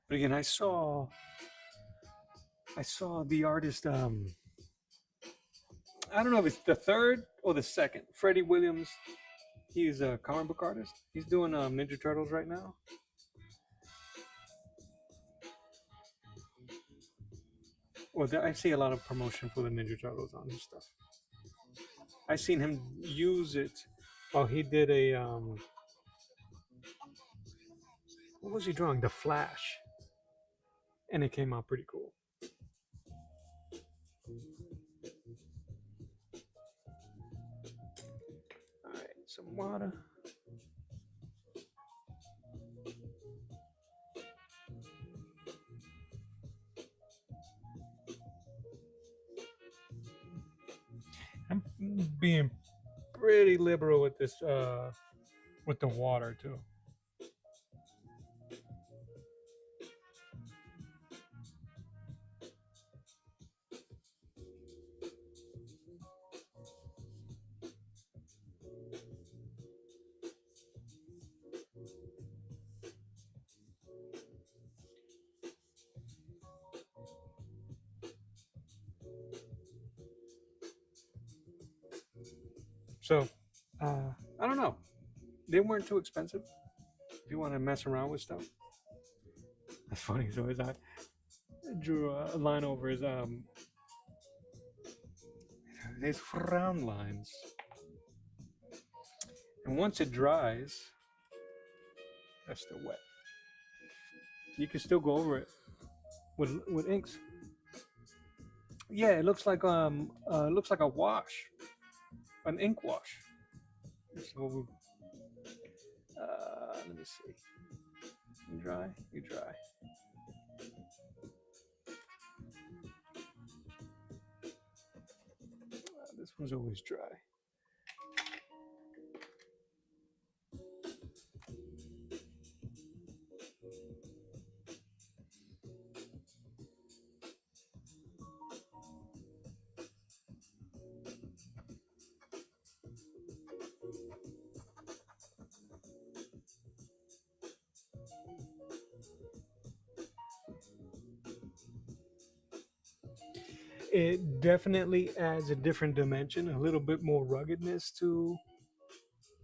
But again, I saw the artist. I don't know if it's the third or the second. Freddie Williams. He's a comic book artist. He's doing Ninja Turtles right now. Well, I see a lot of promotion for the Ninja Turtles on his stuff. I seen him use it while he did a what was he drawing? The Flash, and it came out pretty cool. All right, some water. I'm being pretty liberal with this with the water too. So I don't know. They weren't too expensive. If you want to mess around with stuff, that's funny. So as I drew a line over his frown lines, and once it dries, that's still wet. You can still go over it with inks. Yeah, it looks like a wash, an ink wash. So let me see. You dry, you dry. This one's always dry. It definitely adds a different dimension, a little bit more ruggedness to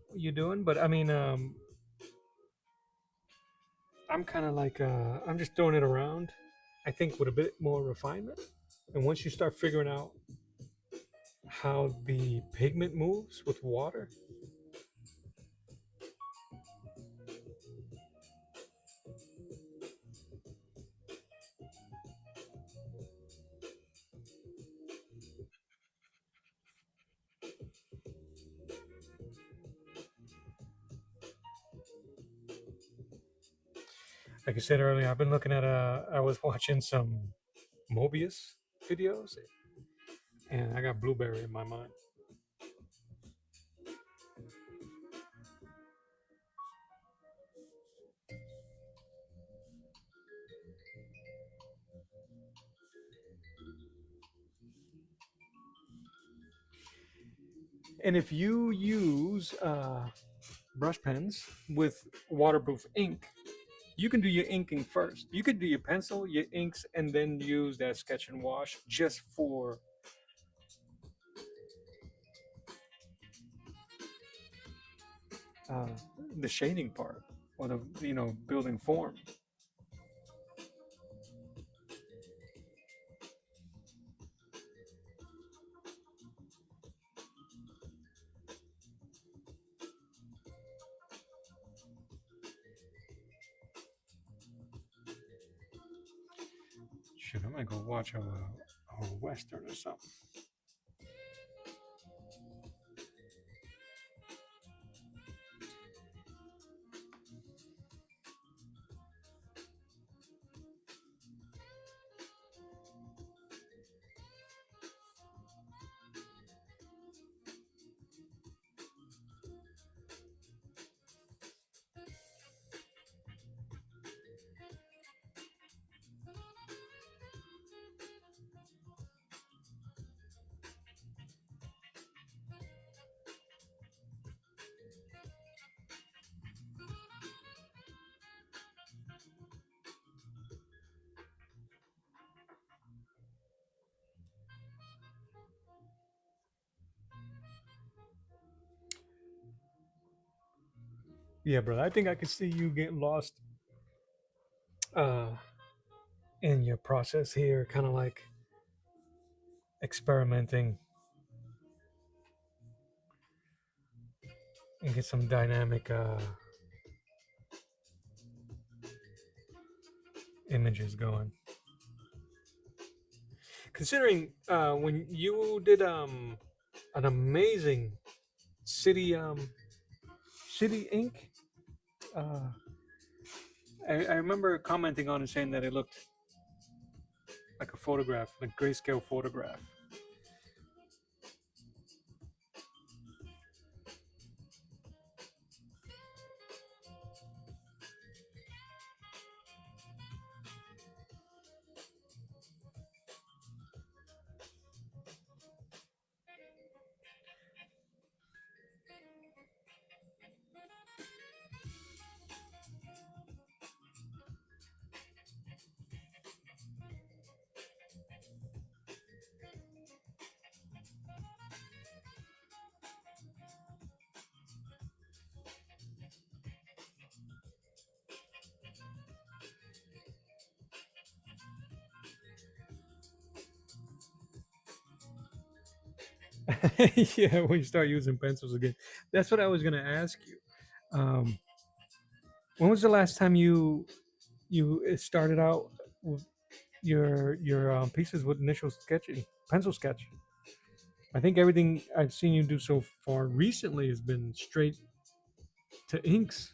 what you're doing. But I mean, I'm kind of like I'm just throwing it around. I think with a bit more refinement, and once you start figuring out how the pigment moves with water, like I said earlier, I've been looking at I was watching some Mobius videos, and I got blueberry in my mind. And if you use brush pens with waterproof ink, you can do your inking first. You could do your pencil, your inks, and then use that sketch and wash just for uh, the shading part or the building form. Shoot, I might go watch a western or something. Yeah, brother. I think I could see you getting lost uh, in your process here, kind of like experimenting and get some dynamic images going. Considering when you did an amazing city ink, uh, I remember commenting on it saying that it looked like a photograph, like grayscale photograph. Yeah, when you start using pencils again, that's what I was gonna ask you. Um, when was the last time you started out with your pieces with initial sketching, pencil sketch? I think everything I've seen you do so far recently has been straight to inks,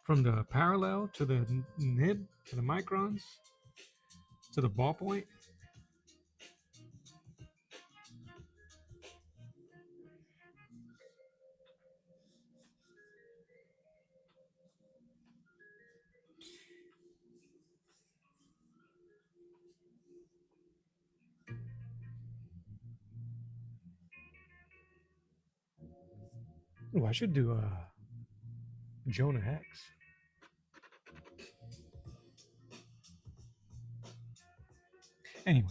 from the parallel to the nib to the microns to the ballpoint. Oh, I should do Jonah Hex. Anyway,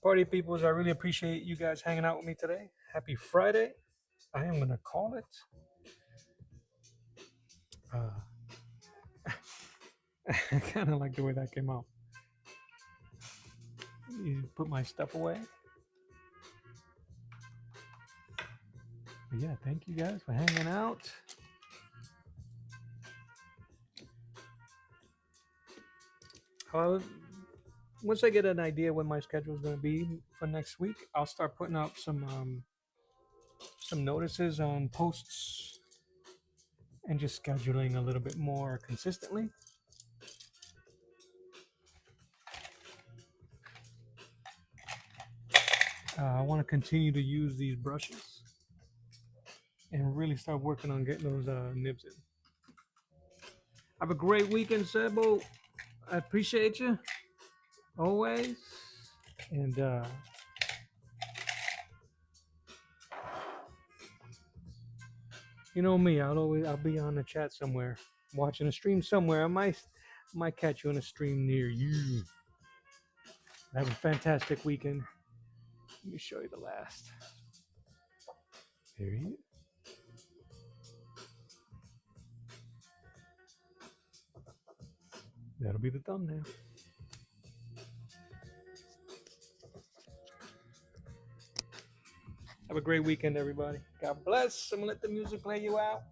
party peoples, I really appreciate you guys hanging out with me today. Happy Friday. I am gonna call it. Uh, I kind of like the way that came out. You put my stuff away. But yeah, thank you guys for hanging out. Uh, Once I get an idea what my schedule is going to be for next week, I'll start putting out some notices on posts and just scheduling a little bit more consistently. I want to continue to use these brushes and really start working on getting those nibs in. Have a great weekend, Sebo. I appreciate you always. And you know me, I'll be on the chat somewhere, watching a stream somewhere. I might catch you on a stream near you. Have a fantastic weekend. Let me show you the last. There he is. That'll be the thumbnail. Have a great weekend, everybody. God bless. I'm gonna let the music play you out.